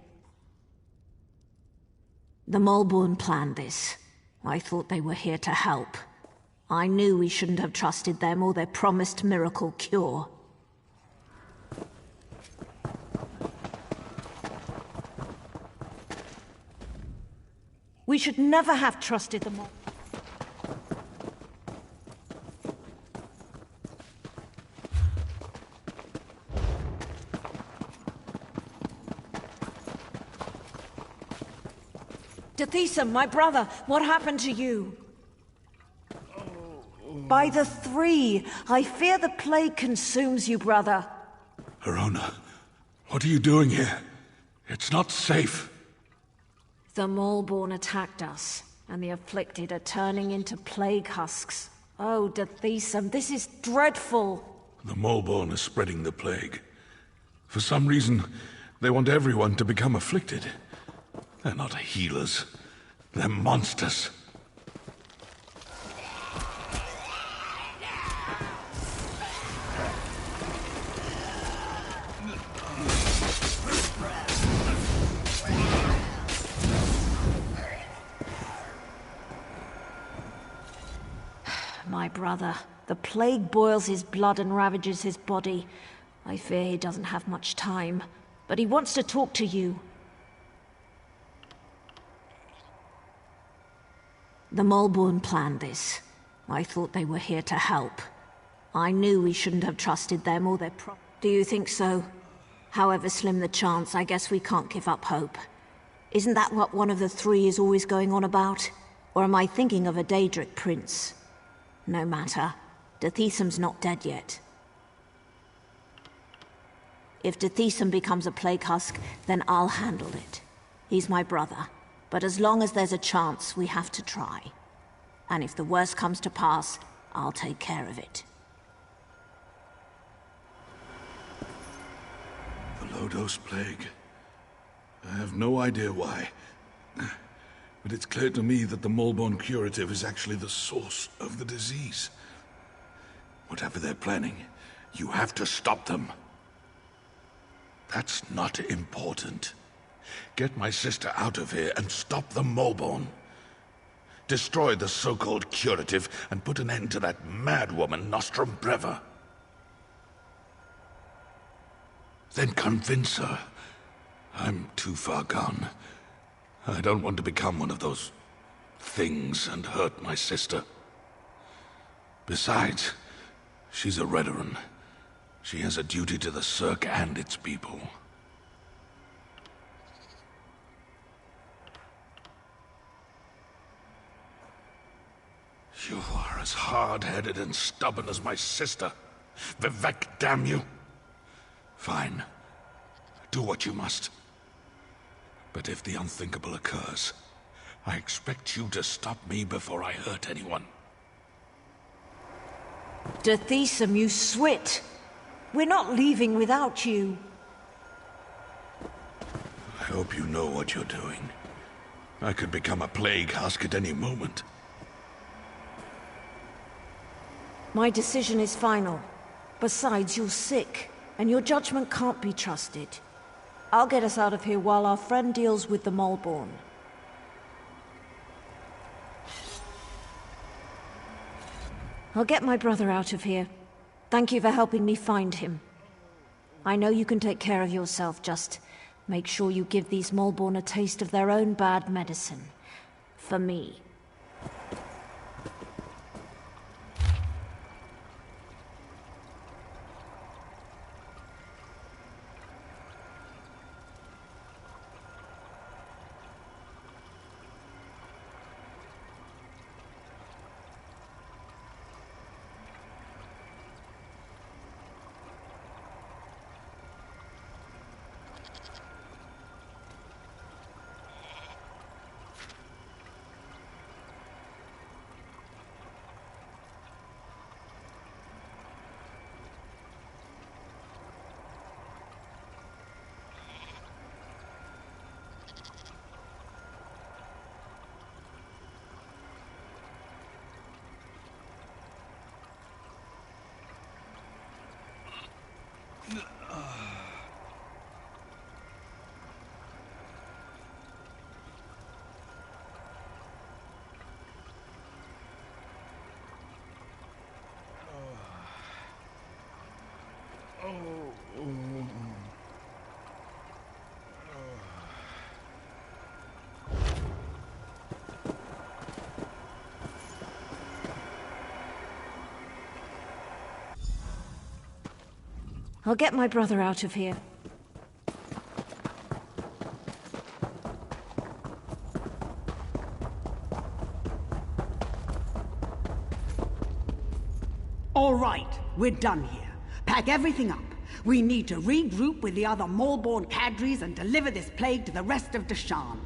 Speaker 5: The Malborn planned this. I thought they were here to help. I knew we shouldn't have trusted them or their promised miracle cure. We should never have trusted them all. Tethysum, my brother, what happened to you? By the three, I fear the plague consumes you, brother.
Speaker 7: Arona, what are you doing here? It's not safe.
Speaker 5: The Malborn attacked us, and the afflicted are turning into plague husks. Oh, Tethysum, this is dreadful.
Speaker 7: The Malborn are spreading the plague. For some reason, they want everyone to become afflicted. They're not healers. They're monsters.
Speaker 5: My brother. The plague boils his blood and ravages his body. I fear he doesn't have much time, but he wants to talk to you. The Malborn planned this. I thought they were here to help. I knew we shouldn't have trusted them or their Do you think so? However slim the chance, I guess we can't give up hope. Isn't that what one of the three is always going on about? Or am I thinking of a Daedric prince? No matter. Tethysum's not dead yet. If Tethysum becomes a plague husk, then I'll handle it. He's my brother. But as long as there's a chance, we have to try. And if the worst comes to pass, I'll take care of it.
Speaker 7: The Lotus Plague. I have no idea why. But it's clear to me that the Malborn curative is actually the source of the disease. Whatever they're planning, you have to stop them. That's not important. Get my sister out of here and stop the Malborn. Destroy the so-called curative and put an end to that mad woman, Nostrum Breva. Then convince her. I'm too far gone. I don't want to become one of those things and hurt my sister. Besides, she's a Redoran. She has a duty to the Cirque and its people. You are as hard-headed and stubborn as my sister. Vivek, damn you! Fine. Do what you must. But if the unthinkable occurs, I expect you to stop me before I hurt anyone.
Speaker 5: Tethysum, you swit! We're not leaving without you.
Speaker 7: I hope you know what you're doing. I could become a plague husk at any moment.
Speaker 5: My decision is final. Besides, you're sick, and your judgment can't be trusted. I'll get us out of here while our friend deals with the Malborn. I'll get my brother out of here. Thank you for helping me find him. I know you can take care of yourself, just make sure you give these Malborn a taste of their own bad medicine. For me. I'll get my brother out of here.
Speaker 10: All right, we're done here. Pack everything up. We need to regroup with the other Maulborn cadres and deliver this plague to the rest of Deshan.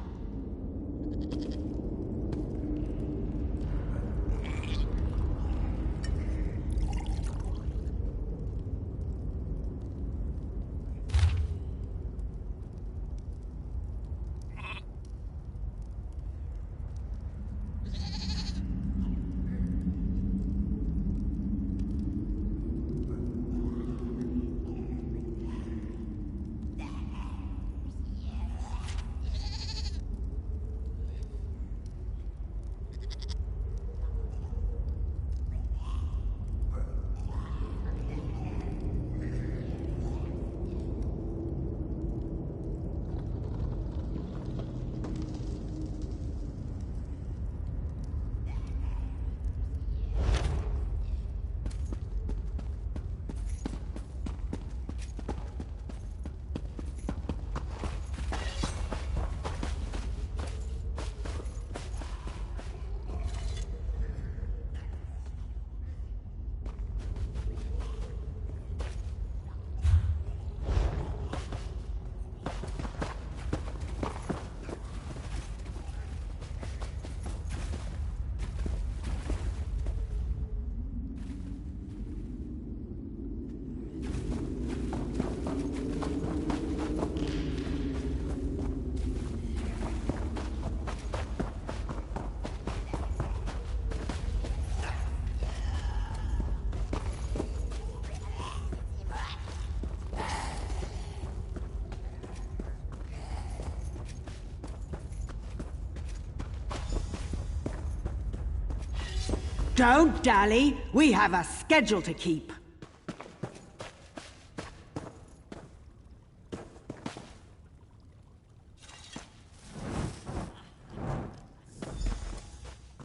Speaker 10: Don't dally. We have a schedule to keep.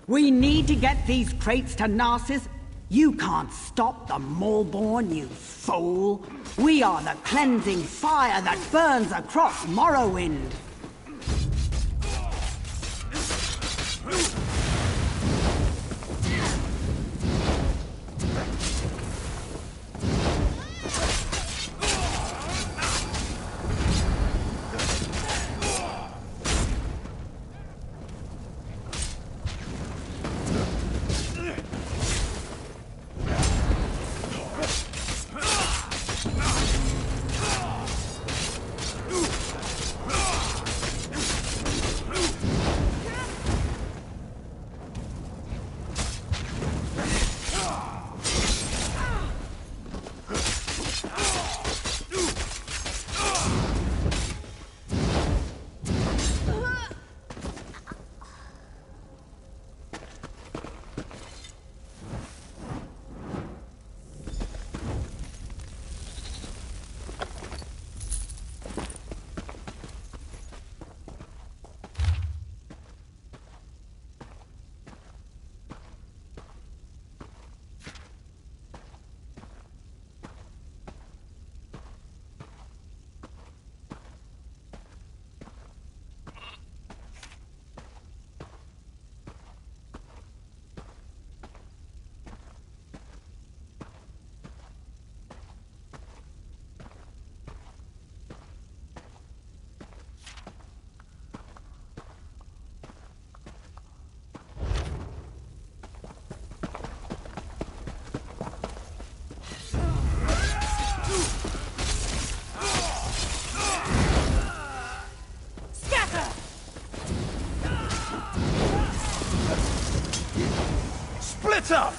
Speaker 10: We need to get these crates to Narcissus. You can't stop the Maulborn, you fool. We are the cleansing fire that burns across Morrowind.
Speaker 11: Split up!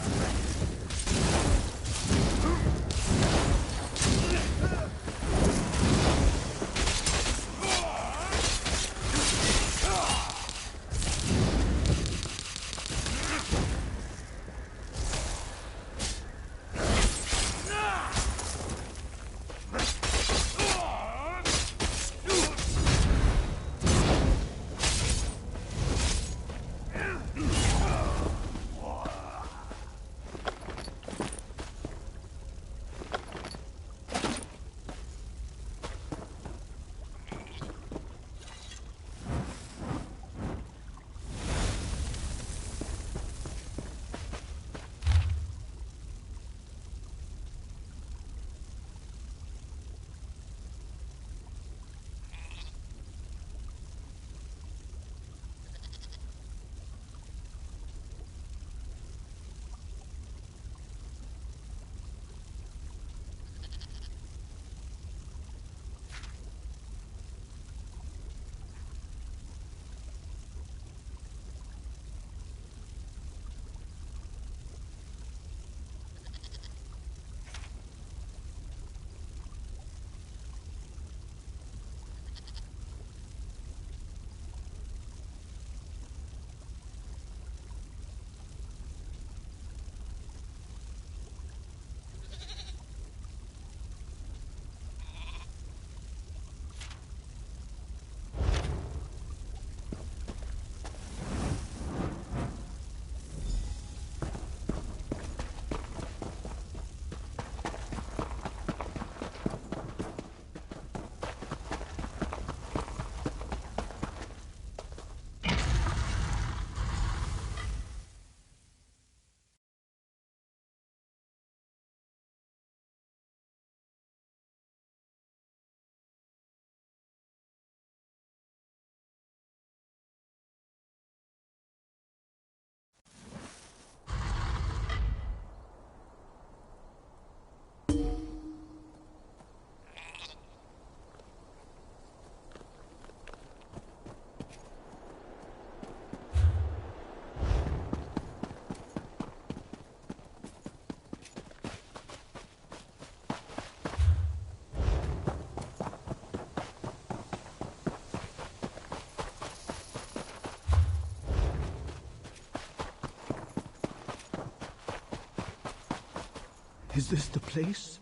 Speaker 21: Is this the place?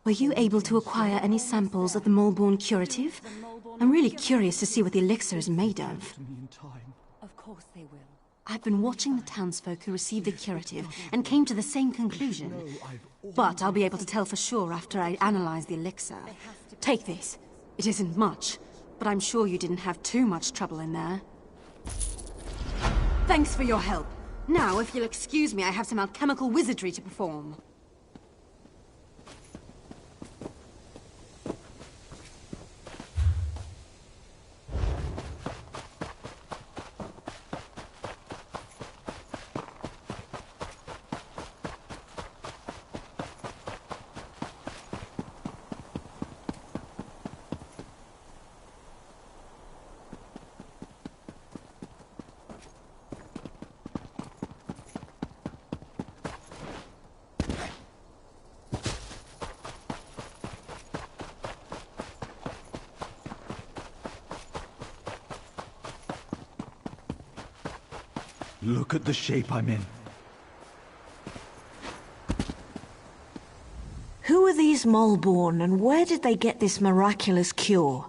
Speaker 2: Were you able to acquire any samples of the Moleborn curative? I'm really curious to see what the elixir is made of.
Speaker 13: Of course they will.
Speaker 2: I've been watching the townsfolk who received the curative and came to the same conclusion. But I'll be able to tell for sure after I analyze the elixir. Take this. It isn't much, but I'm sure you didn't have too much trouble in there. Thanks for your help. Now, if you'll excuse me, I have some alchemical wizardry to perform.
Speaker 21: Look at the shape I'm in.
Speaker 5: Who are these Moleborn, and where did they get this miraculous cure?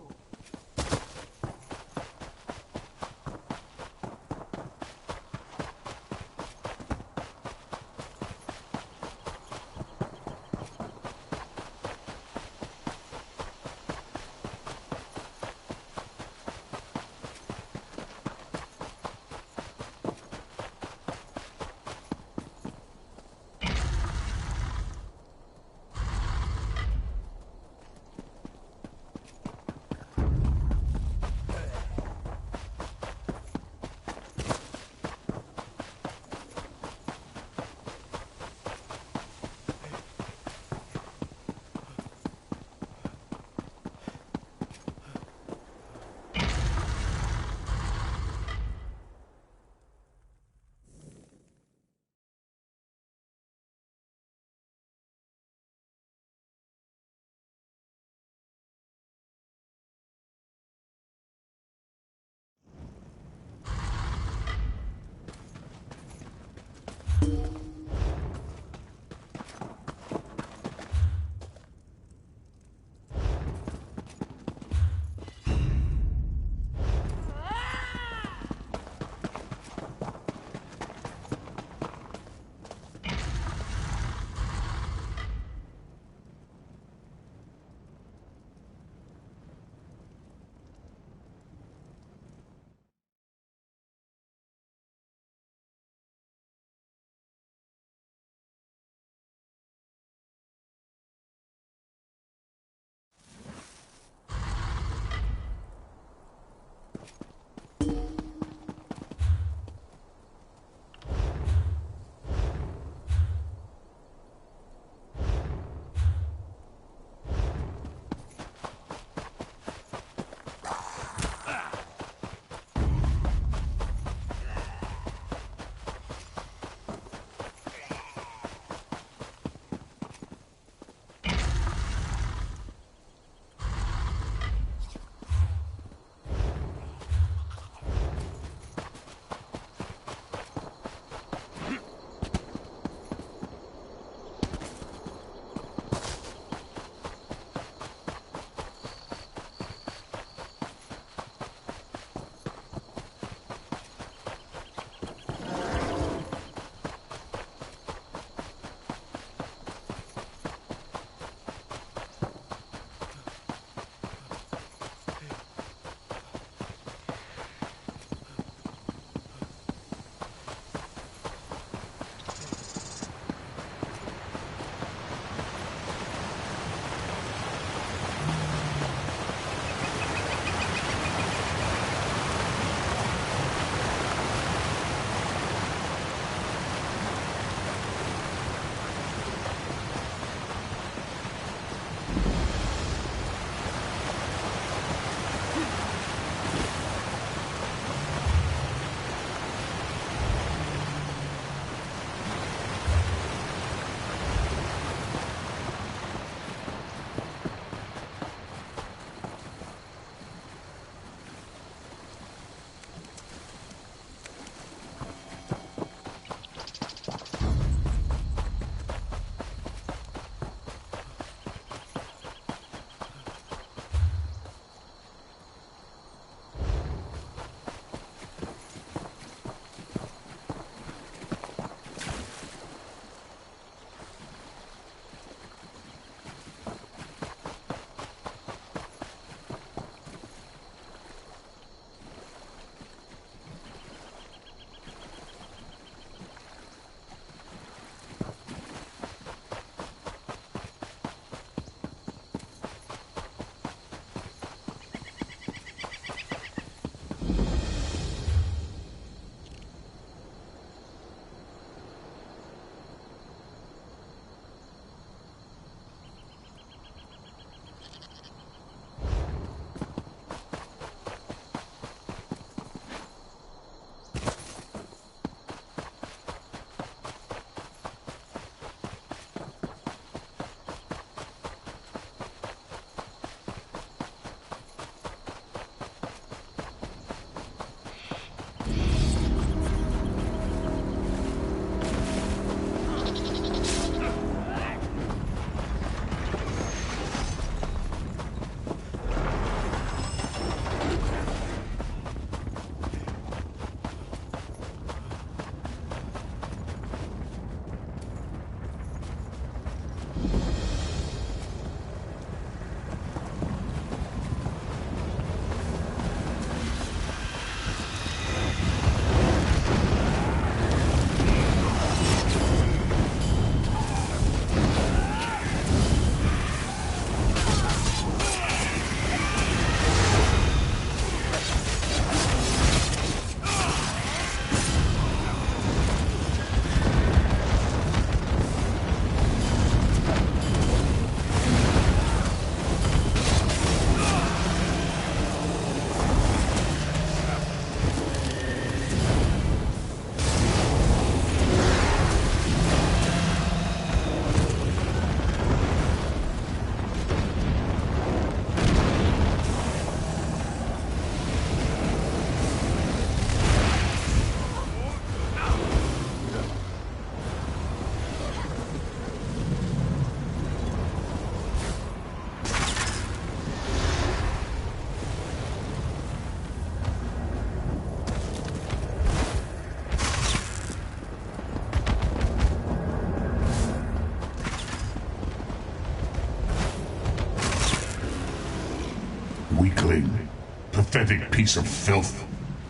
Speaker 4: pathetic piece of filth.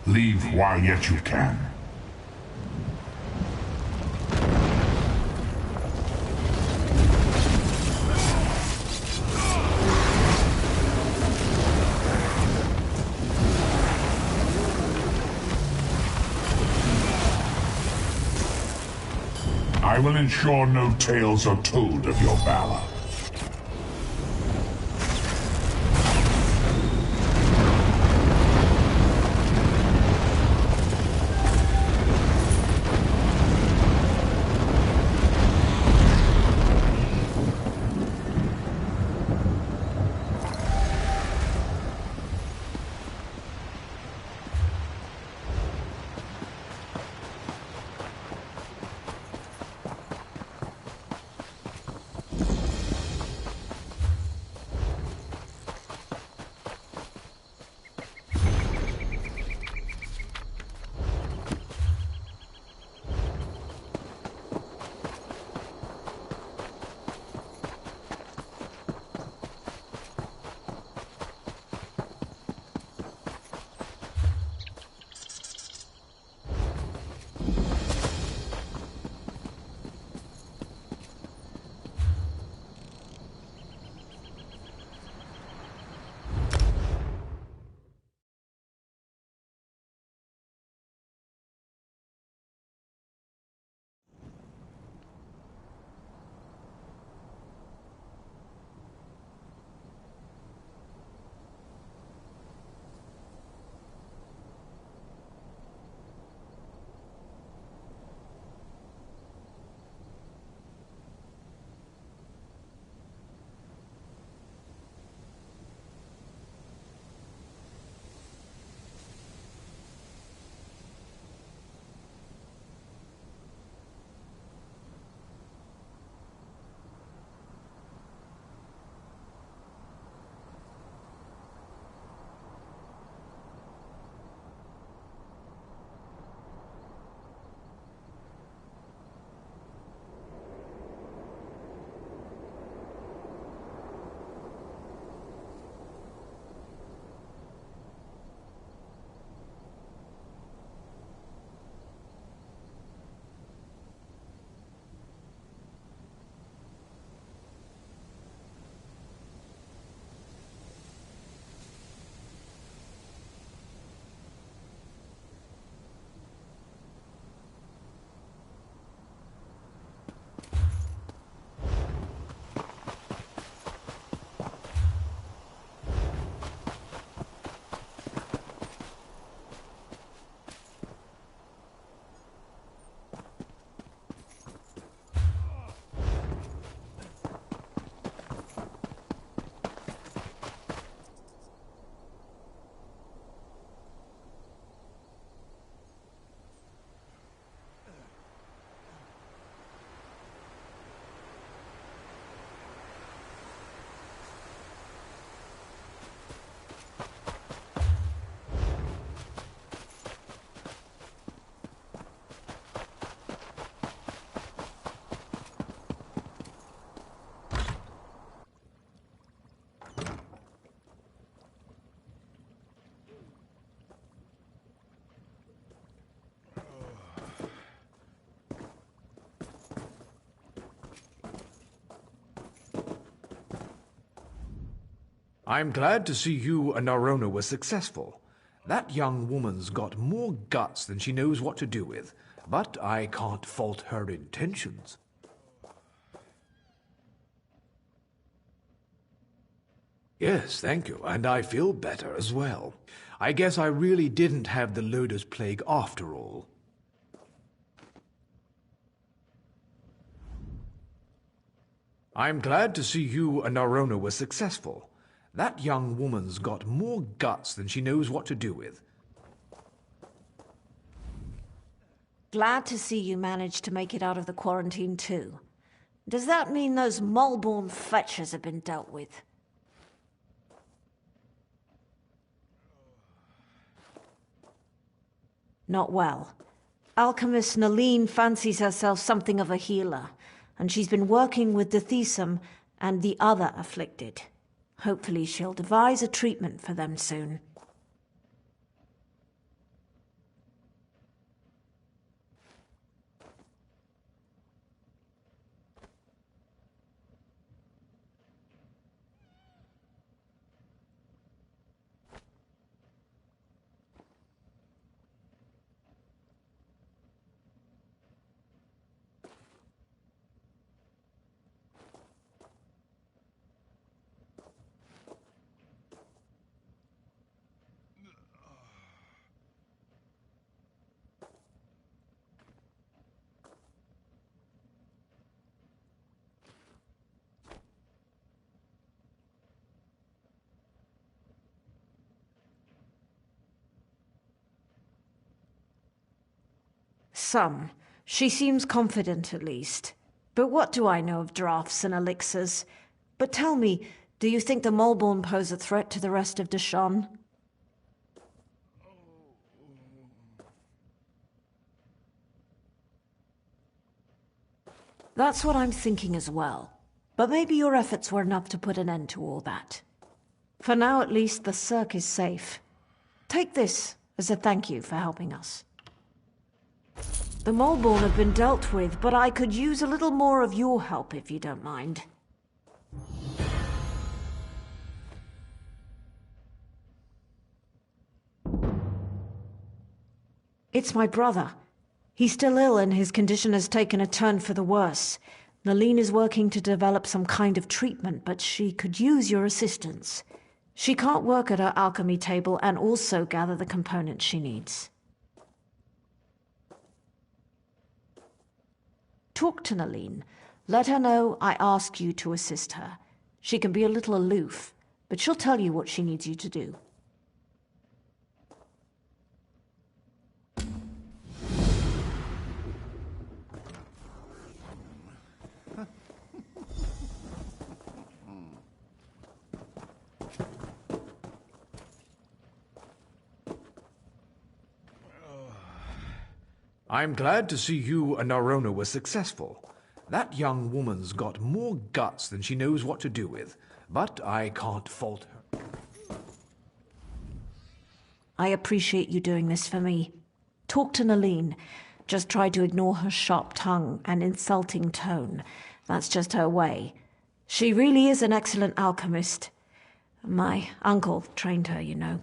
Speaker 4: Leave while yet you can. I will ensure no tales are told of your valor.
Speaker 7: I'm glad to see you and Arona were successful. That young woman's got more guts than she knows what to do with, but I can't fault her intentions. Yes, thank you, and I feel better as well. I guess I really didn't have the Loder's Plague after all. I'm glad to see you and Arona were successful. That young woman's got more guts than she knows what to do with.
Speaker 5: Glad to see you managed to make it out of the quarantine too. Does that mean those Mulborn fetchers have been dealt with? Not well. Alchemist Naline fancies herself something of a healer, and she's been working with Dithisum and the other afflicted. Hopefully she'll devise a treatment for them soon. Some. She seems confident, at least. But what do I know of drafts and elixirs? But tell me, do you think the Molborn pose a threat to the rest of Deshawn? That's what I'm thinking as well. But maybe your efforts were enough to put an end to all that. For now, at least, the Cirque is safe. Take this as a thank you for helping us. The Molborn have been dealt with, but I could use a little more of your help if you don't mind. It's my brother. He's still ill and his condition has taken a turn for the worse. Naline is working to develop some kind of treatment, but she could use your assistance. She can't work at her alchemy table and also gather the components she needs. Talk to Naline. Let her know I ask you to assist her. She can be a little aloof, but she'll tell you what she needs you to do.
Speaker 7: I'm glad to see you and Arona were successful. That young woman's got more guts than she knows what to do with, but I can't fault her.
Speaker 5: I appreciate you doing this for me. Talk to Naline. Just try to ignore her sharp tongue and insulting tone. That's just her way. She really is an excellent alchemist. My uncle trained her, you know.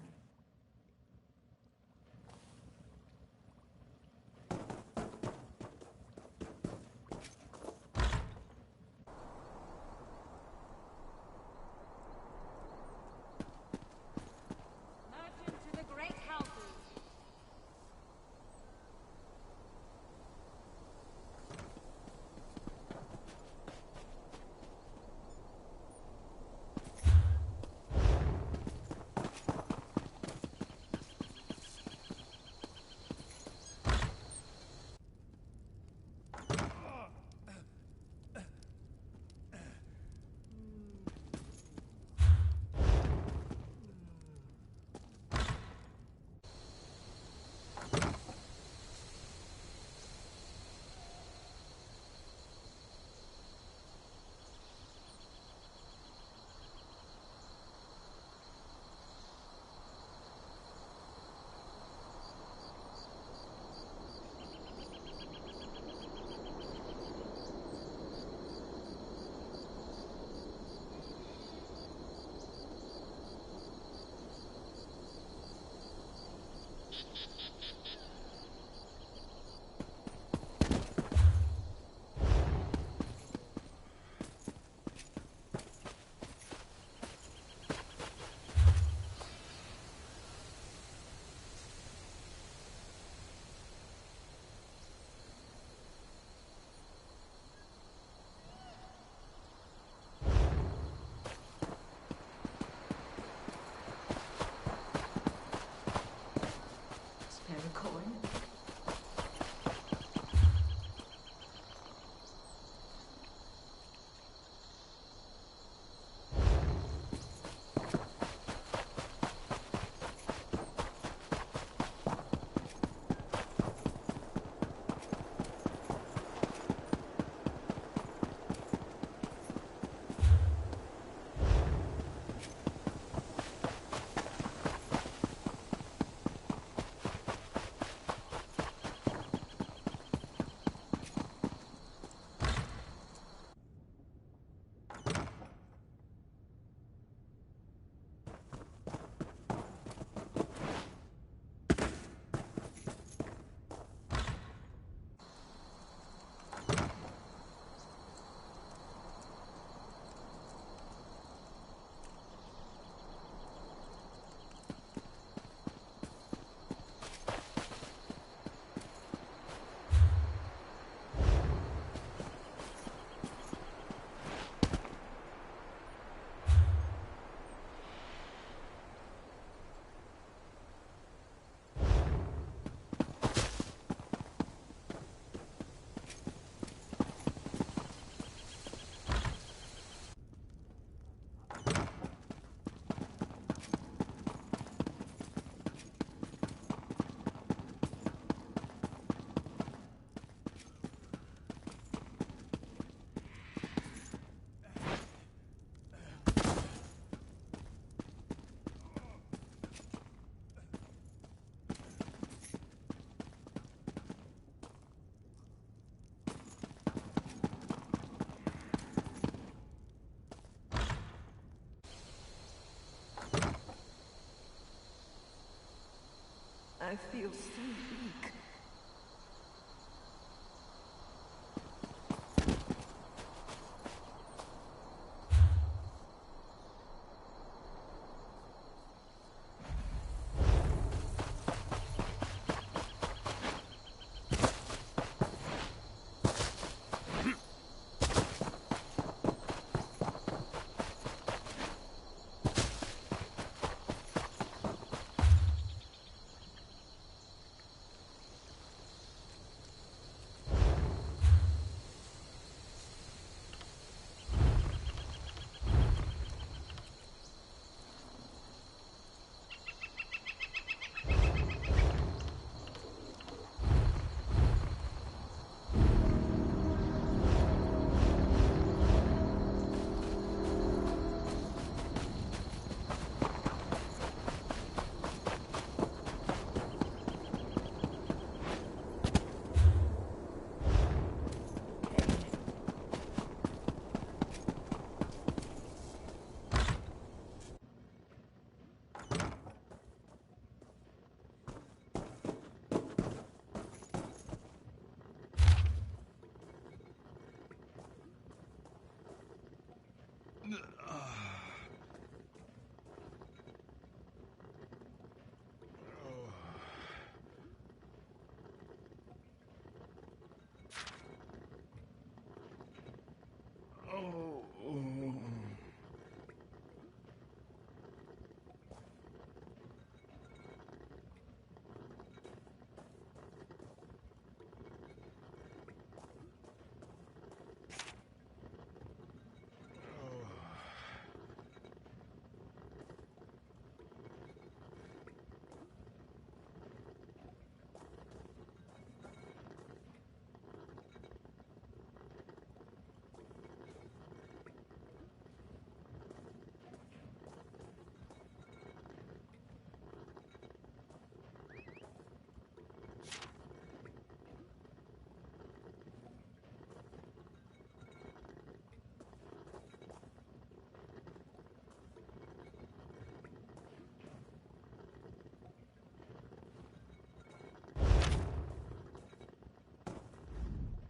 Speaker 17: I feel so weak.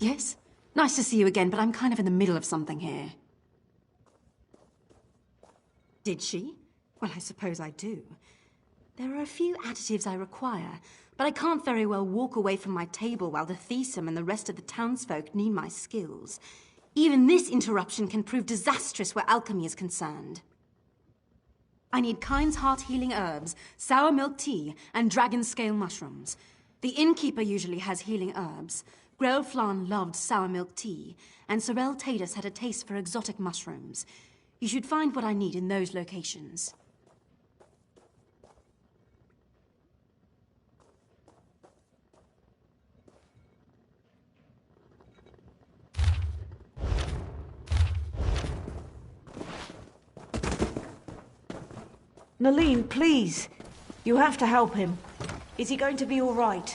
Speaker 2: Yes? Nice to see you again, but I'm kind of in the middle of something here. Did she? Well, I suppose I do. There are a few additives I require, but I can't very well walk away from my table while the Thesum and the rest of the townsfolk need my skills. Even this interruption can prove disastrous where alchemy is concerned. I need Kind's Heart healing herbs, sour milk tea, and dragon scale mushrooms. The innkeeper usually has healing herbs. Grell Flan loved sour milk tea, and Sorel Tatus had a taste for exotic mushrooms. You should find what I need in those locations.
Speaker 5: Nalene, please. You have to help him. Is he going to be all right?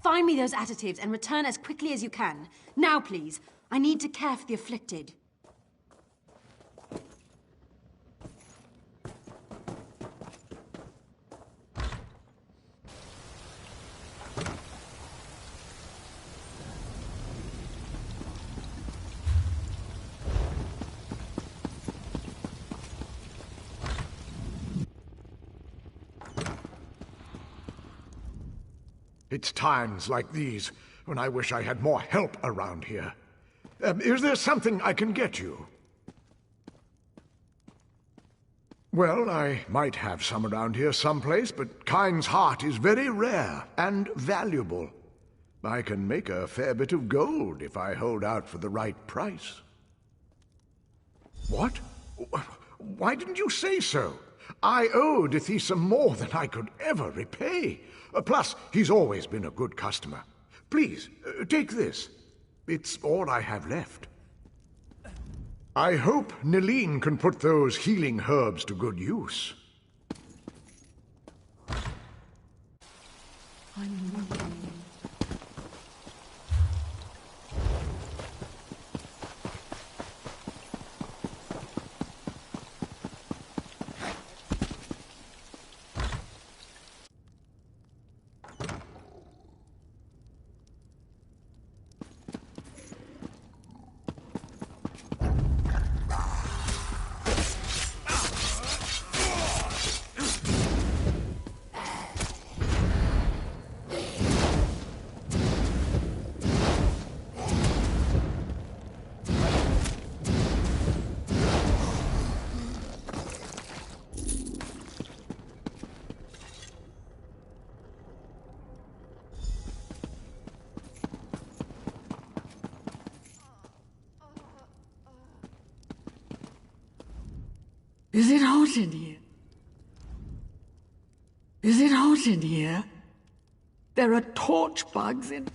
Speaker 2: Find me those additives and return as quickly as you can. Now, please. I need to care for the afflicted.
Speaker 8: It's times like these when I wish I had more help around here. Is there something I can get you? Well, I might have some around here someplace, but Kind's Heart is very rare and valuable. I can make a fair bit of gold if I hold out for the right price. What? Why didn't you say so? I owe Dithesa more than I could ever repay. Plus, he's always been a good customer. Please, take this. It's all I have left. I hope Nalene can put those healing herbs to good use.
Speaker 6: Is it hot in here? Is it hot in here? There are torch bugs in...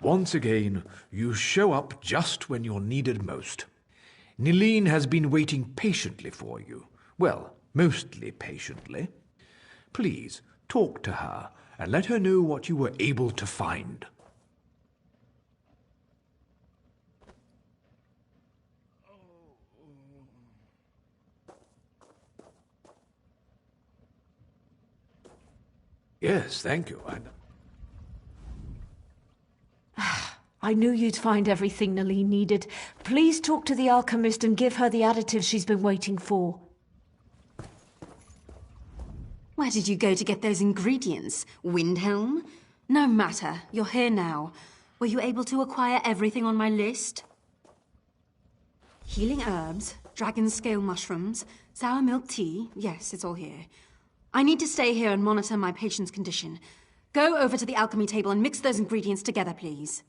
Speaker 7: Once again, you show up just when you're needed most. Nileen has been waiting patiently for you. Well, mostly patiently. Please, talk to her and let her know what you were able to find. Yes, thank you.
Speaker 5: I knew you'd find everything Nileen needed. Please talk to the alchemist and give her the additives she's been waiting for.
Speaker 2: Where did you go to get those ingredients? Windhelm? No matter. You're here now. Were you able to acquire everything on my list? Healing herbs, dragon scale mushrooms, sour milk tea. Yes, it's all here. I need to stay here and monitor my patient's condition. Go over to the alchemy table and mix those ingredients together, please.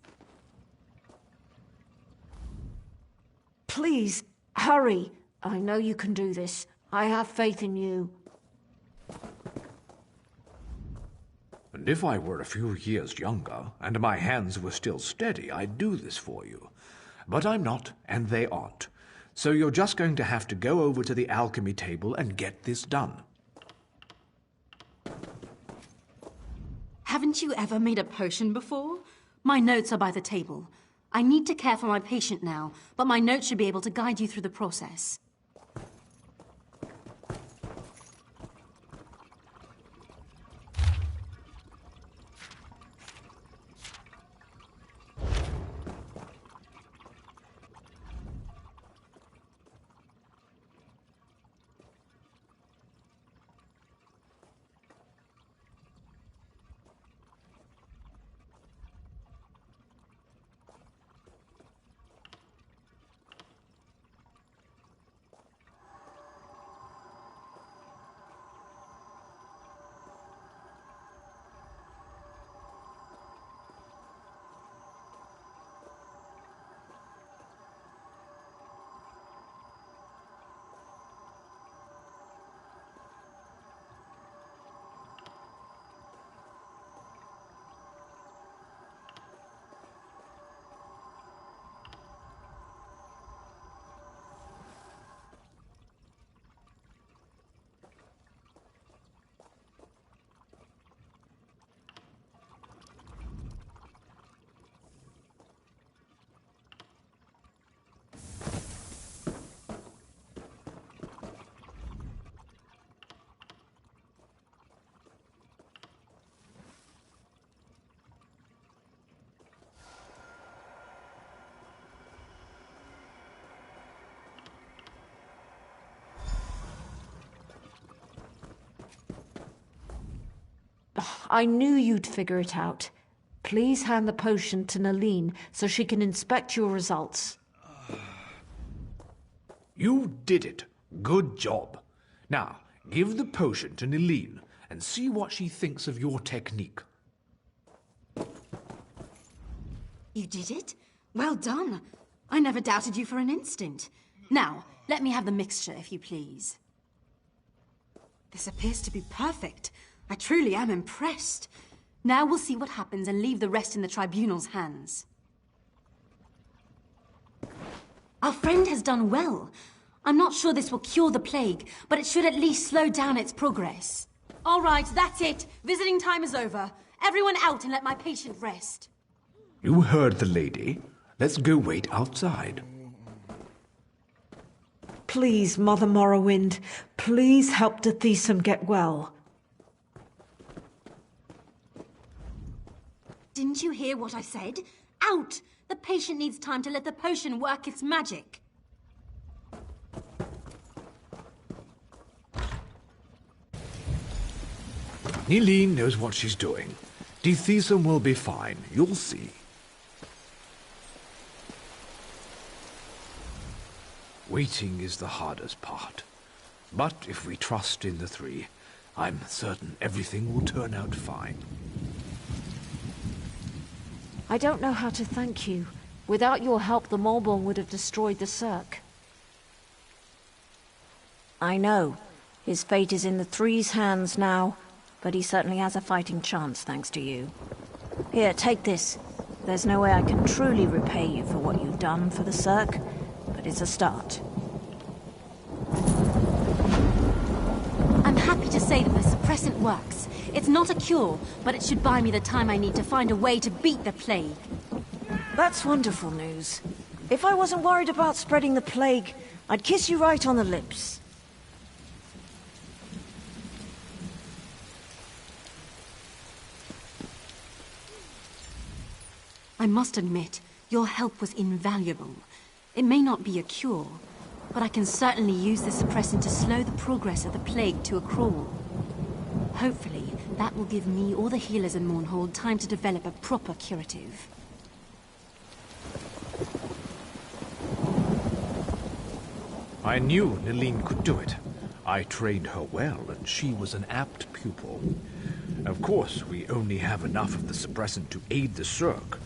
Speaker 5: Please, hurry. I know you can do this. I have faith in you.
Speaker 7: And if I were a few years younger, and my hands were still steady, I'd do this for you. But I'm not, and they aren't. So you're just going to have to go over to the alchemy table and get this done.
Speaker 2: Haven't you ever made a potion before? My notes are by the table. I need to care for my patient now, but my notes should be able to guide you through the process.
Speaker 5: I knew you'd figure it out. Please hand the potion to Nalene so she can inspect your results.
Speaker 7: You did it. Good job. Now, give the potion to Nalene and see what she thinks of your technique.
Speaker 2: You did it? Well done. I never doubted you for an instant. Now, let me have the mixture, if you please. This appears to be perfect. I truly am impressed. Now we'll see what happens and leave the rest in the tribunal's hands. Our friend has done well. I'm not sure this will cure the plague, but it should at least slow down its progress. All right, that's it. Visiting time is over. Everyone out and let my patient rest.
Speaker 7: You heard the lady. Let's go wait outside.
Speaker 5: Please, Mother Morrowind, please help Dithesum get well.
Speaker 2: Didn't you hear what I said? Out! The patient needs time to let the potion work its magic.
Speaker 7: Nalene knows what she's doing. Dithesum will be fine. You'll see. Waiting is the hardest part. But if we trust in the three, I'm certain everything will turn out fine.
Speaker 5: I don't know how to thank you. Without your help, the Molborn would have destroyed the Cirque. I know. His fate is in the Three's hands now, but he certainly has a fighting chance thanks to you. Here, take this. There's no way I can truly repay you for what you've done for the Cirque, but it's a start.
Speaker 2: I'm happy to say that the suppressant works. It's not a cure, but it should buy me the time I need to find a way to beat the plague.
Speaker 5: That's wonderful news. If I wasn't worried about spreading the plague, I'd kiss you right on the lips.
Speaker 2: I must admit, your help was invaluable. It may not be a cure, but I can certainly use the suppressant to slow the progress of the plague to a crawl. Hopefully, that will give me or the healers in Mournhold time to develop a proper curative.
Speaker 7: I knew Nalene could do it. I trained her well, and she was an apt pupil. Of course, we only have enough of the suppressant to aid the Cirque.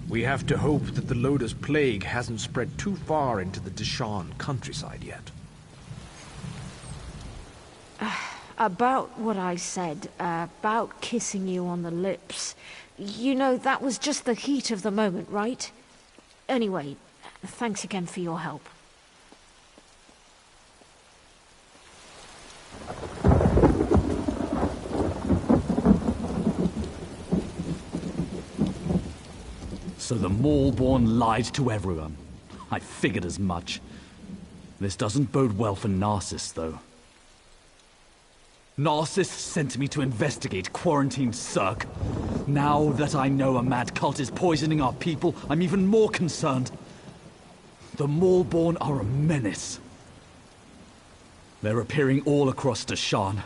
Speaker 7: We have to hope that the Loda's plague hasn't spread too far into the Deshan countryside yet.
Speaker 5: About what I said, about kissing you on the lips. You know, that was just the heat of the moment, right? Anyway, thanks again for your help.
Speaker 20: So the Maulborn lied to everyone. I figured as much. This doesn't bode well for Narcissus, though. Narcissus sent me to investigate quarantined Cirque. Now that I know a mad cult is poisoning our people, I'm even more concerned. The Maulborn are a menace. They're appearing all across Deshan.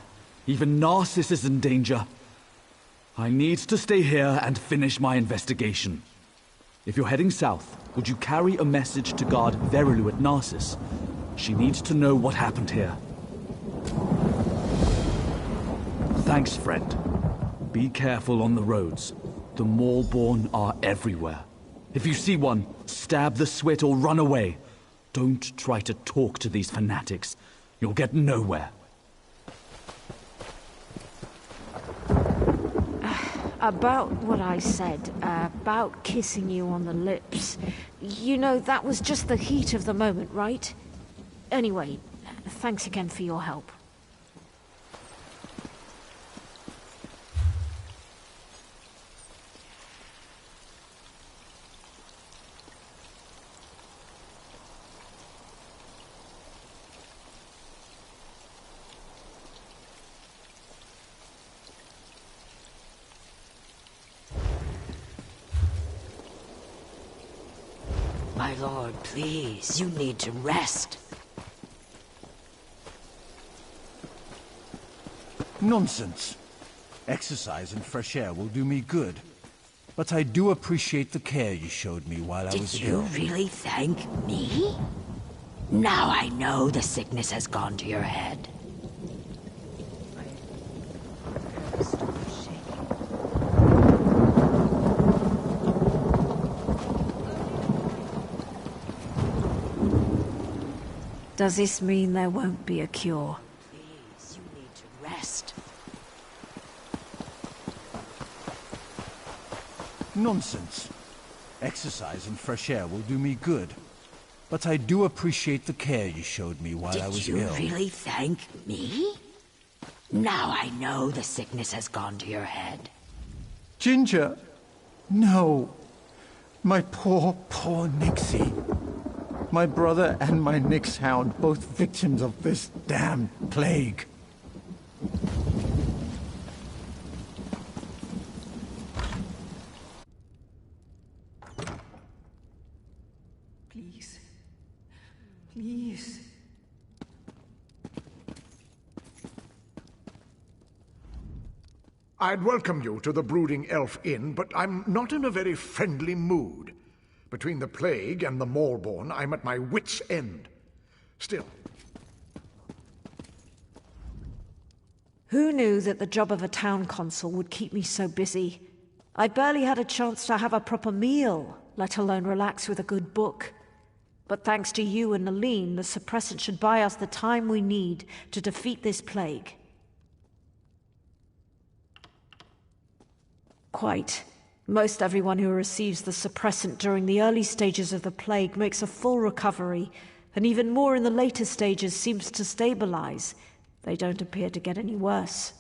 Speaker 20: Even Narcissus is in danger. I need to stay here and finish my investigation. If you're heading south, would you carry a message to guard Verilu at Narcissus? She needs to know what happened here. Thanks, friend. Be careful on the roads. The Maulborn are everywhere. If you see one, stab the Swit or run away. Don't try to talk to these fanatics. You'll get nowhere.
Speaker 5: About what I said, about kissing you on the lips. You know, that was just the heat of the moment, right? Anyway, thanks again for your help.
Speaker 15: My lord, please, you need to rest.
Speaker 11: Nonsense. Exercise and fresh air will do me good. But I do appreciate the care you showed me while I was ill.
Speaker 15: Did you really thank me? Now I know the sickness has gone to your head.
Speaker 5: Does this mean there won't be a cure?
Speaker 15: Please, you need to rest.
Speaker 11: Nonsense. Exercise and fresh air will do me good. But I do appreciate the care you showed me while I was ill.
Speaker 15: Did you really thank me? Now I know the sickness has gone to your head.
Speaker 11: Ginger! No! My poor, poor Nixie. My brother and my Nix hound, both victims of this damned plague.
Speaker 6: Please. Please.
Speaker 8: I'd welcome you to the Brooding Elf Inn, but I'm not in a very friendly mood. Between the plague and the Maulborn, I'm at my wit's end. Still.
Speaker 5: Who knew that the job of a town consul would keep me so busy? I barely had a chance to have a proper meal, let alone relax with a good book. But thanks to you and Aline, the suppressant should buy us the time we need to defeat this plague. Quite. Most everyone who receives the suppressant during the early stages of the plague makes a full recovery, and even more in the later stages seems to stabilize. They don't appear to get any worse.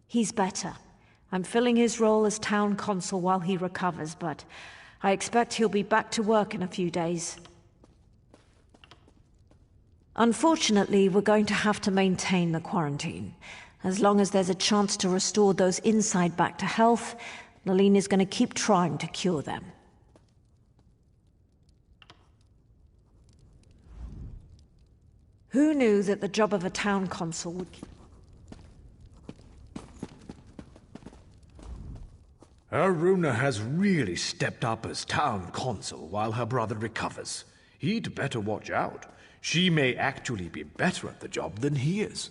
Speaker 5: He's better. I'm filling his role as town consul while he recovers, but I expect he'll be back to work in a few days. Unfortunately, we're going to have to maintain the quarantine. As long as there's a chance to restore those inside back to health, Nalene is going to keep trying to cure them. Who knew that the job of a town consul would...
Speaker 7: Aruna has really stepped up as town consul while her brother recovers. He'd better watch out. She may actually be better at the job than he is.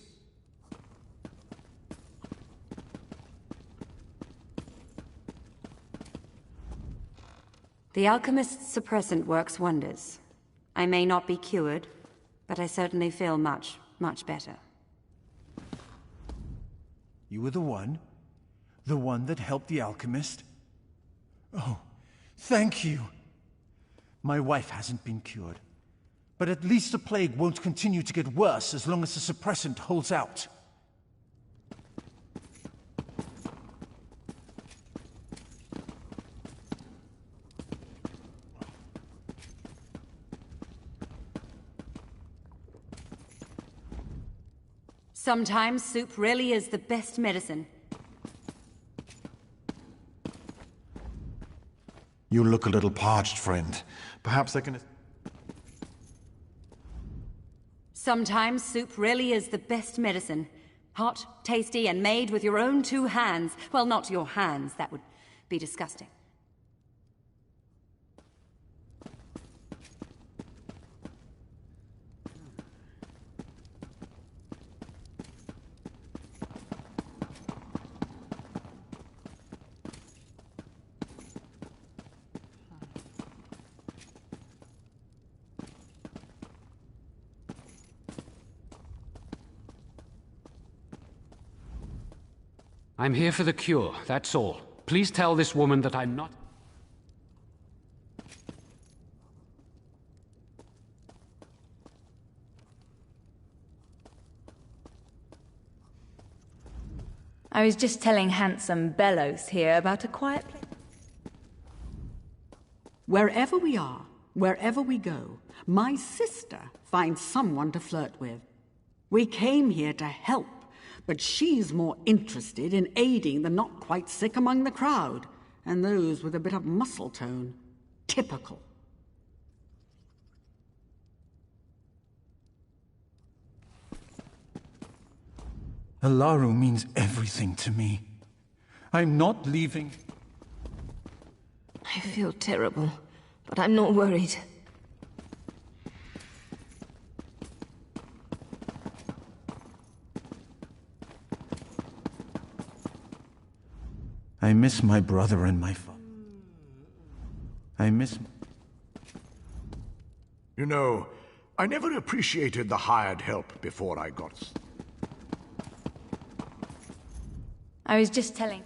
Speaker 9: The alchemist's suppressant works wonders. I may not be cured, but I certainly feel much, much better.
Speaker 11: You were the one? The one that helped the alchemist? Oh, thank you! My wife hasn't been cured. But at least the plague won't continue to get worse as long as the suppressant holds out.
Speaker 9: Sometimes soup really is the best medicine.
Speaker 22: You look a little parched, friend. Perhaps I can...
Speaker 9: Sometimes soup really is the best medicine. Hot, tasty, and made with your own two hands. Well, not your hands, that would be disgusting.
Speaker 12: I'm here for the cure, that's all. Please tell this woman that I'm not...
Speaker 13: I was just telling handsome Bellows here about a quiet place.
Speaker 10: Wherever we are, wherever we go, my sister finds someone to flirt with. We came here to help, but she's more interested in aiding the not quite sick among the crowd, and those with a bit of muscle tone. Typical.
Speaker 11: Alaru means everything to me. I'm not leaving.
Speaker 14: I feel terrible, but I'm not worried.
Speaker 11: I miss my brother and my father. I miss...
Speaker 8: You know, I never appreciated the hired help before I got...
Speaker 13: I was just telling.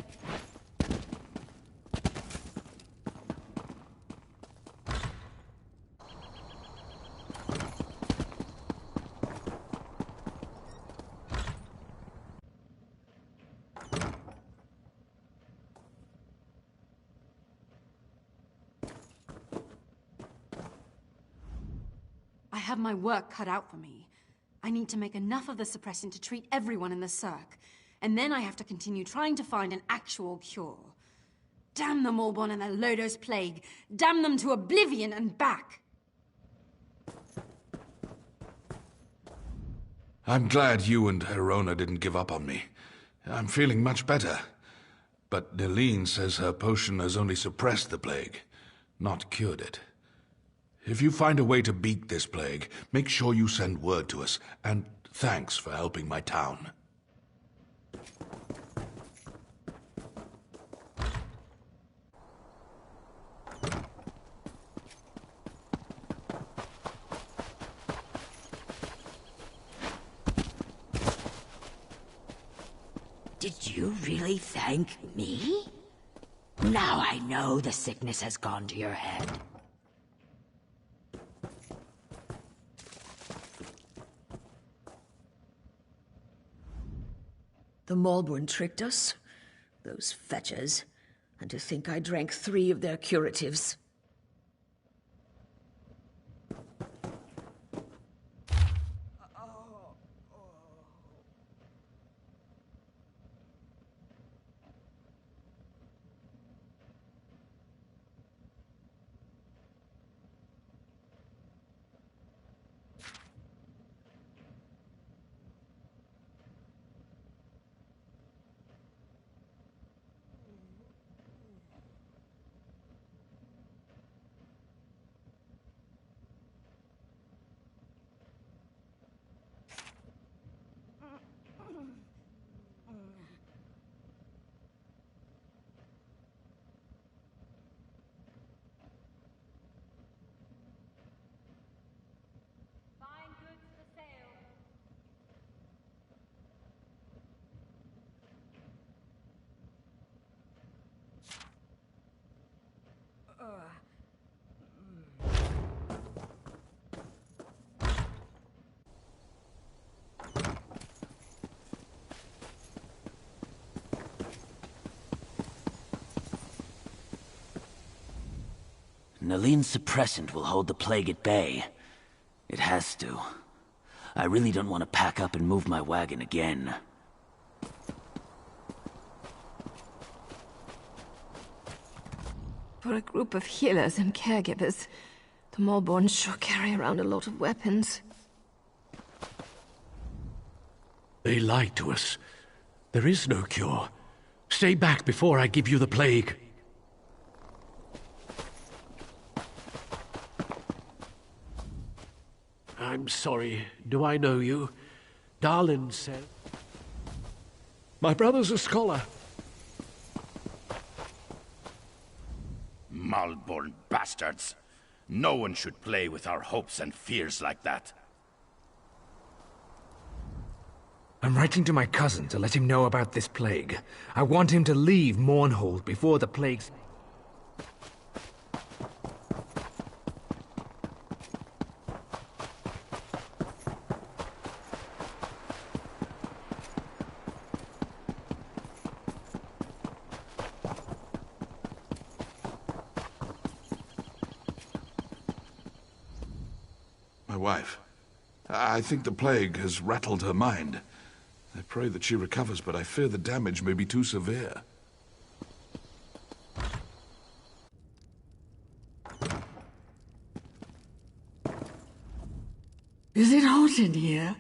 Speaker 2: I have my work cut out for me. I need to make enough of the suppressant to treat everyone in the Cirque. And then I have to continue trying to find an actual cure. Damn the Malborn and their Lodos plague. Damn them to oblivion and back.
Speaker 3: I'm glad you and Herona didn't give up on me. I'm feeling much better. But Nelene says her potion has only suppressed the plague, not cured it. If you find a way to beat this plague, make sure you send word to us, and thanks for helping my town.
Speaker 15: Did you really thank me? Now I know the sickness has gone to your head.
Speaker 17: The Malborn tricked us, those fetchers, and to think I drank 3 of their curatives.
Speaker 16: Nalene's suppressant will hold the plague at bay. It has to. I really don't want to pack up and move my wagon again.
Speaker 14: For a group of healers and caregivers, the Malborn sure carry around a lot of weapons.
Speaker 18: They lied to us. There is no cure. Stay back before I give you the plague. I'm sorry. Do I know you? Darlin said... My brother's a scholar.
Speaker 23: Malborn bastards. No one should play with our hopes and fears like that.
Speaker 19: I'm writing to my cousin to let him know about this plague. I want him to leave Mournhold before the plague's...
Speaker 3: My wife. I think the plague has rattled her mind. I pray that she recovers, but I fear the damage may be too severe.
Speaker 10: Is it hot in here?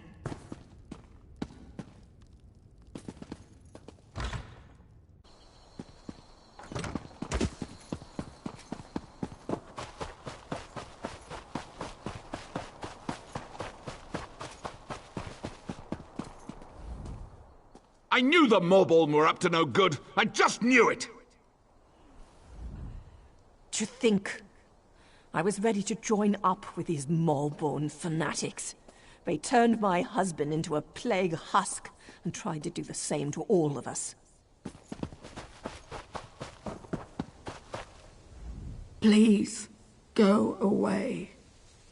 Speaker 3: I knew the Morborn were up to no good. I just knew it!
Speaker 1: To think, I was ready to join up with these Morborn fanatics. They turned my husband into a plague husk and tried to do the same to all of us.
Speaker 6: Please, go away.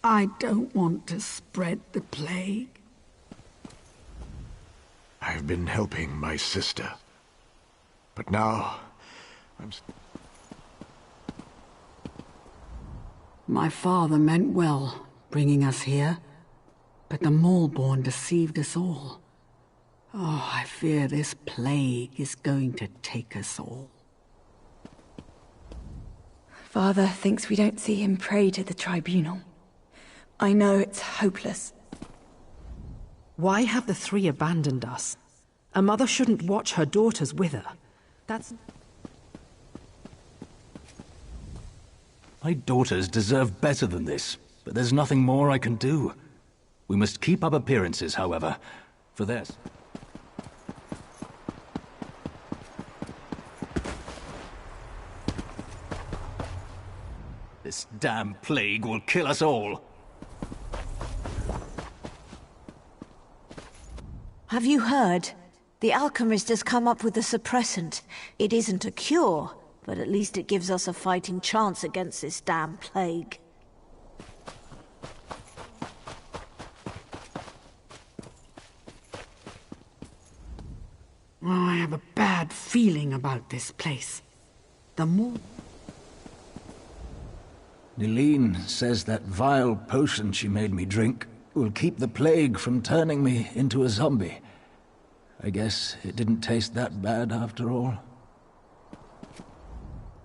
Speaker 6: I don't want to spread the plague.
Speaker 8: I've been helping my sister. But now,
Speaker 10: My father meant well, bringing us here. But the Morborn deceived us all. Oh, I fear this plague is going to take us all.
Speaker 13: Father thinks we don't see him pray to the tribunal. I know it's hopeless.
Speaker 4: Why have the three abandoned us? A mother shouldn't watch her daughters wither. That's...
Speaker 20: My daughters deserve better than this, but there's nothing more I can do. We must keep up appearances, however, for this. This damn plague will kill us all.
Speaker 5: Have you heard? The alchemist has come up with a suppressant. It isn't a cure, but at least it gives us a fighting chance against this damn plague.
Speaker 10: Oh, I have a bad feeling about this place. The more...
Speaker 7: Nelene says that vile potion she made me drink will keep the plague from turning me into a zombie. I guess it didn't taste that bad after all.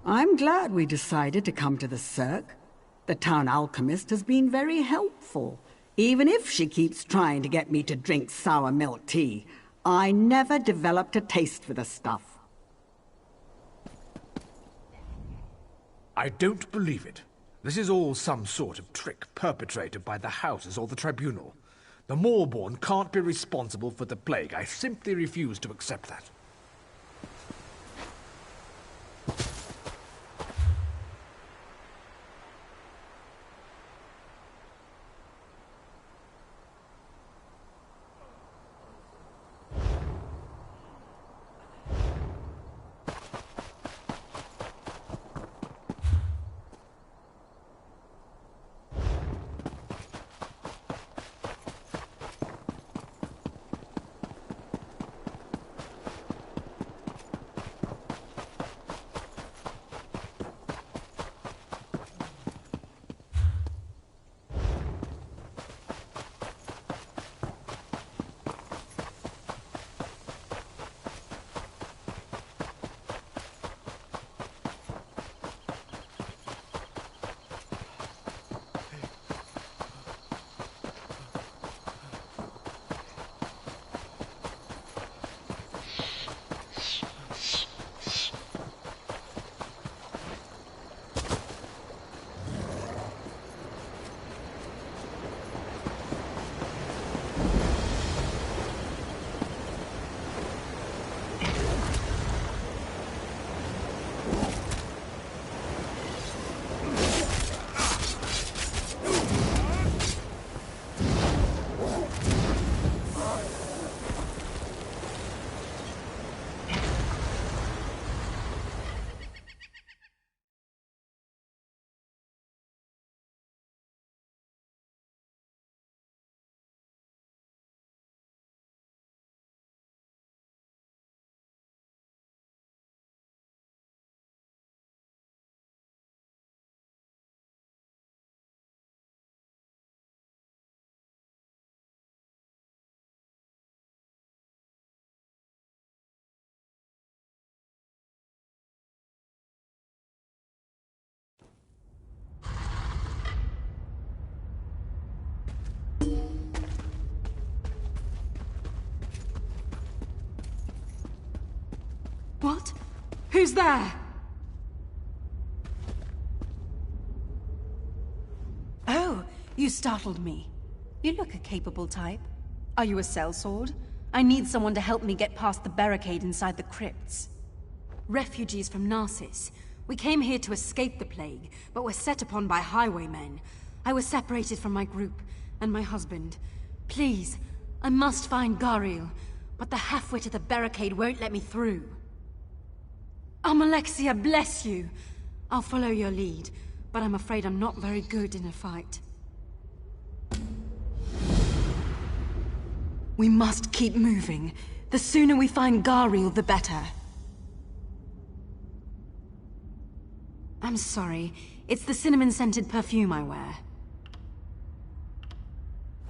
Speaker 10: I'm glad we decided to come to the Cirque. The town alchemist has been very helpful. Even if she keeps trying to get me to drink sour milk tea, I never developed a taste for the stuff.
Speaker 19: I don't believe it. This is all some sort of trick perpetrated by the houses or the tribunal. The Morborn can't be responsible for the plague. I simply refuse to accept that.
Speaker 2: What? Who's there? Oh, you startled me. You look a capable type. Are you a sellsword? I need someone to help me get past the barricade inside the crypts. Refugees from Narcissus. We came here to escape the plague, but were set upon by highwaymen. I was separated from my group, and my husband. Please, I must find Garil, but the halfwit at the barricade won't let me through. Alexia, bless you! I'll follow your lead, but I'm afraid I'm not very good in a fight. We must keep moving. The sooner we find Garil, the better. I'm sorry. It's the cinnamon-scented perfume I wear.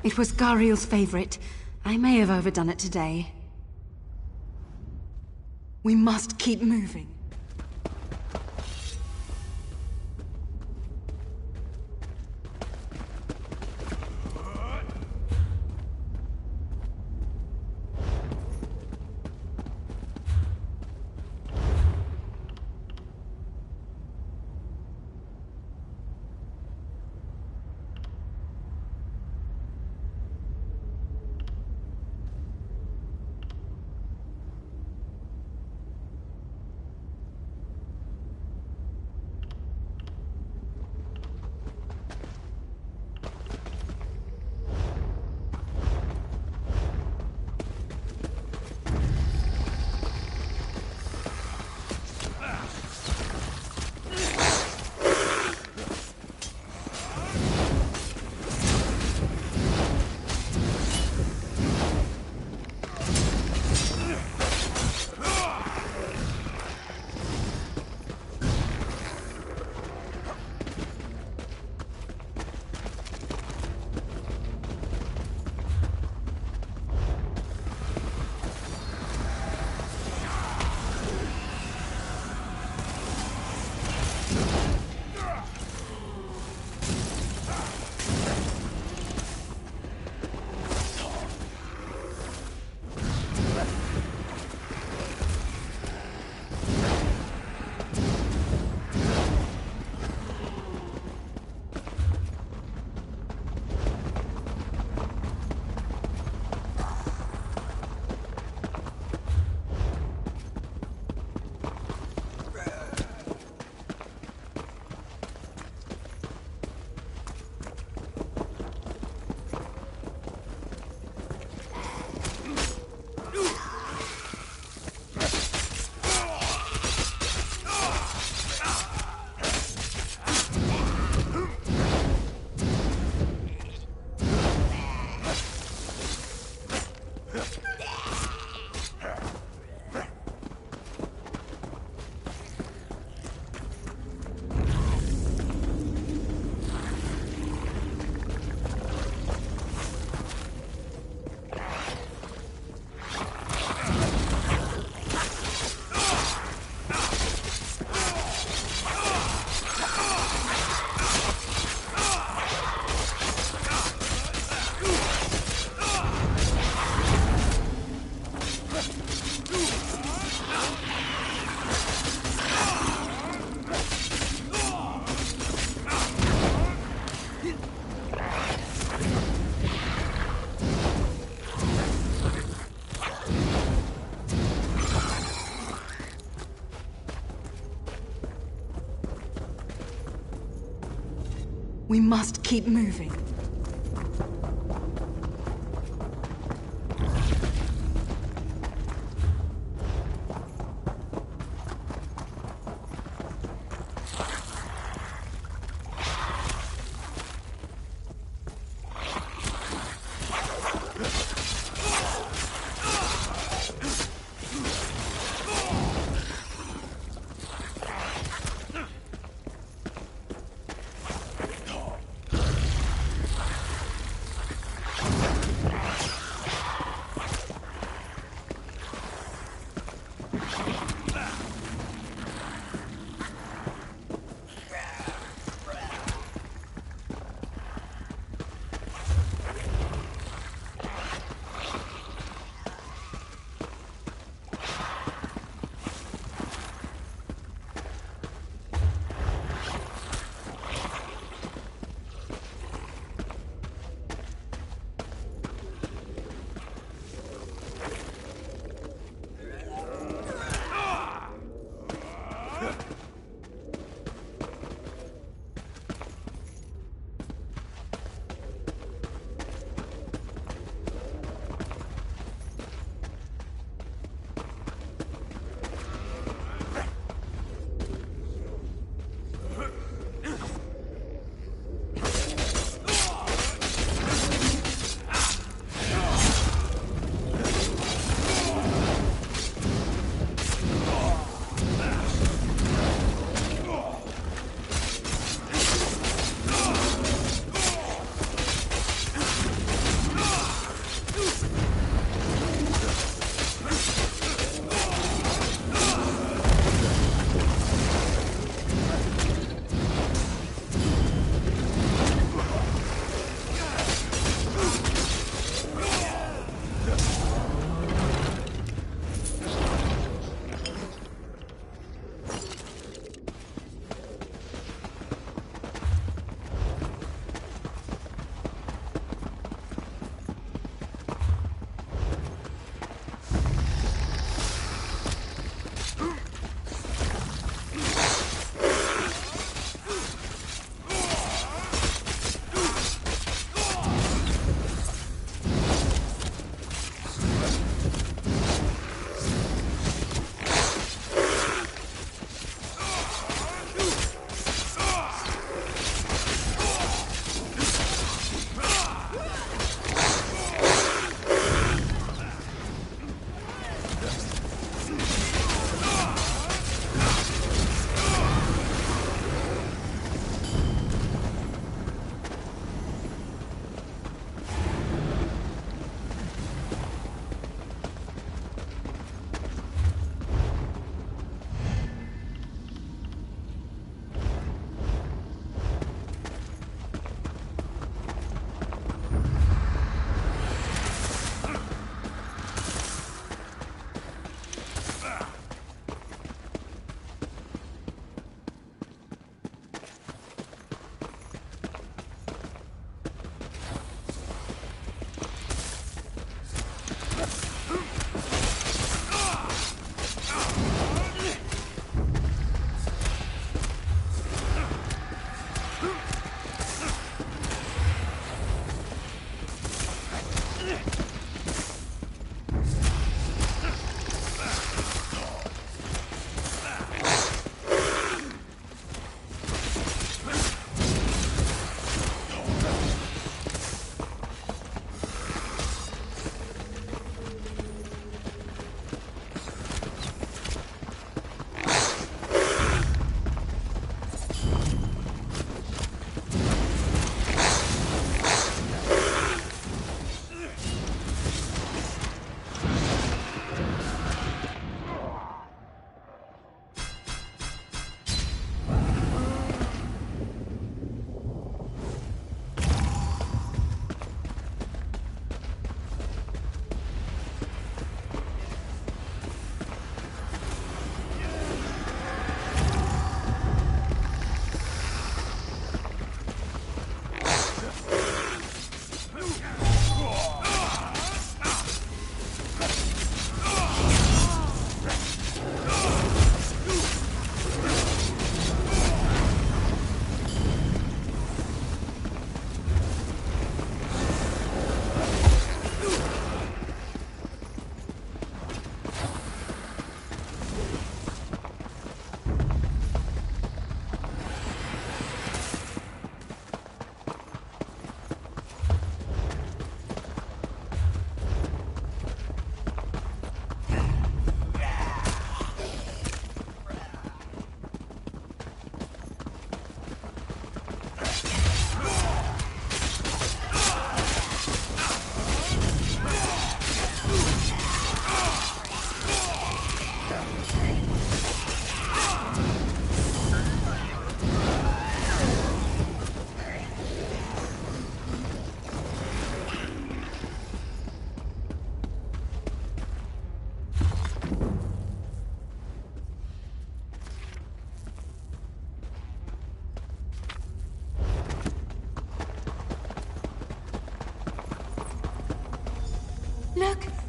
Speaker 2: It was Garil's favorite. I may have overdone it today. We must keep moving. We must keep moving.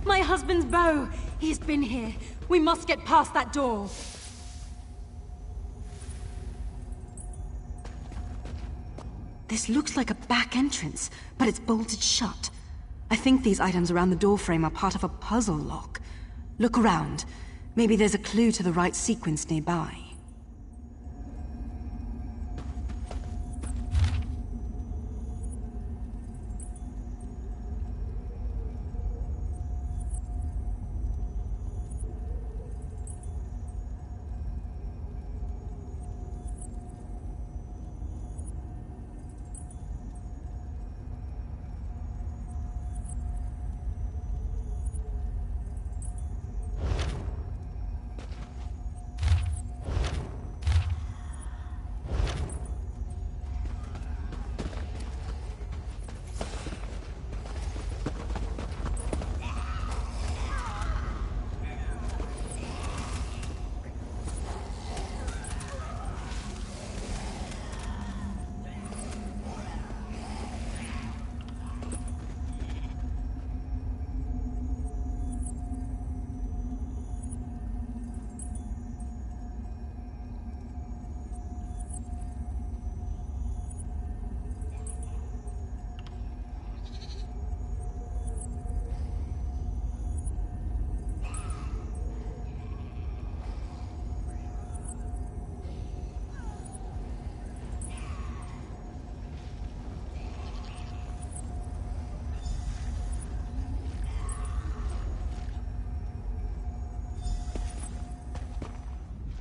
Speaker 2: My husband's bow! He's been here. We must get past that door. This looks like a back entrance, but it's bolted shut. I think these items around the doorframe are part of a puzzle lock. Look around. Maybe there's a clue to the right sequence nearby.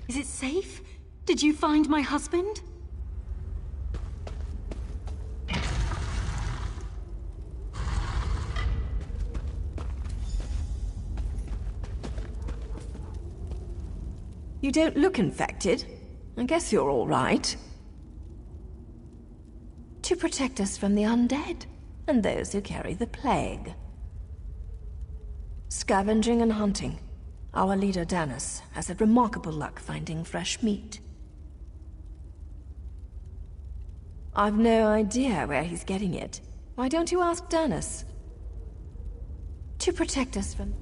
Speaker 2: Is it safe? Did you find my husband?
Speaker 1: You don't look infected. I guess you're all right. To protect us from the undead and those who carry the plague. Scavenging and hunting. Our leader, Danis, has had remarkable luck finding fresh meat. I've no idea where he's getting it. Why don't you ask Danis? To protect us from...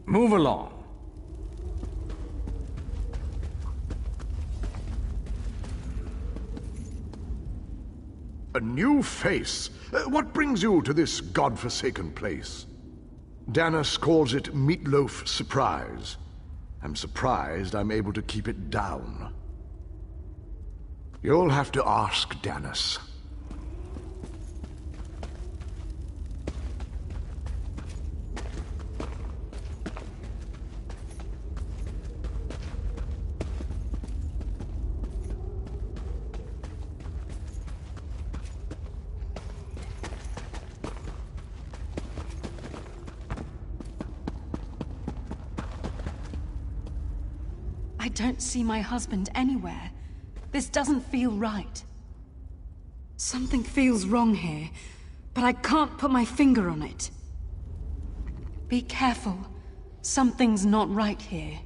Speaker 19: Move along.
Speaker 8: A new face? What brings you to this godforsaken place? Danis calls it Meatloaf Surprise. I'm surprised I'm able to keep it down. You'll have to ask Danis.
Speaker 2: I don't see my husband anywhere. This doesn't feel right. Something feels wrong here, but I can't put my finger on it. Be careful. Something's not right here.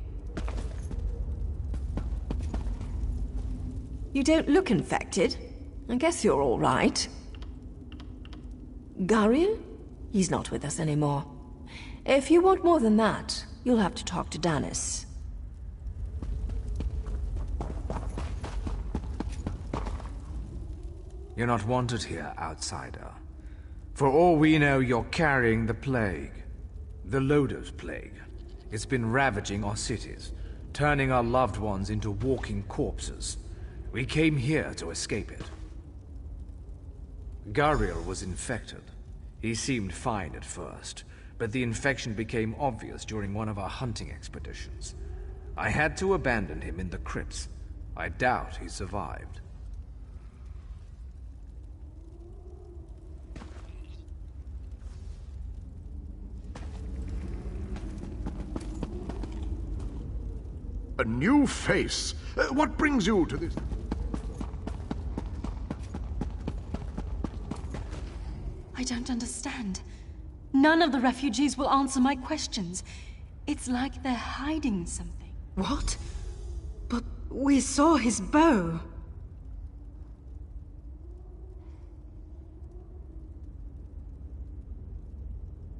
Speaker 1: You don't look infected. I guess you're all right. Gariel? He's not with us anymore. If you want more than that, you'll have to talk to Danis.
Speaker 19: You're not wanted here, outsider. For all we know, you're carrying the plague. The Loder's plague. It's been ravaging our cities, turning our loved ones into walking corpses. We came here to escape it. Gariel was infected. He seemed fine at first, but the infection became obvious during one of our hunting expeditions. I had to abandon him in the crypts. I doubt he survived.
Speaker 8: A new face? What brings you to this?
Speaker 2: I don't understand. None of the refugees will answer my questions. It's like they're hiding something.
Speaker 4: What? But we saw his bow.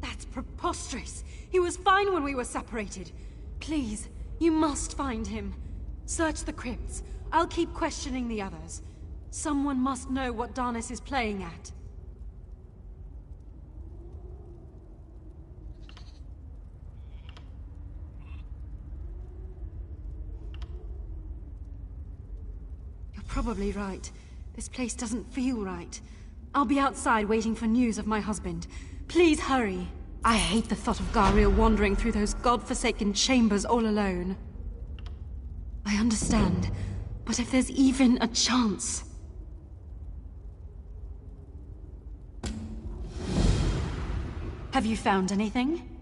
Speaker 2: That's preposterous. He was fine when we were separated. Please, you must find him. Search the crypts. I'll keep questioning the others. Someone must know what Darnis is playing at. You're probably right. This place doesn't feel right. I'll be outside waiting for news of my husband. Please hurry. I hate the thought of Gariel wandering through those godforsaken chambers all alone. I understand, but if there's even a chance... Have you found anything?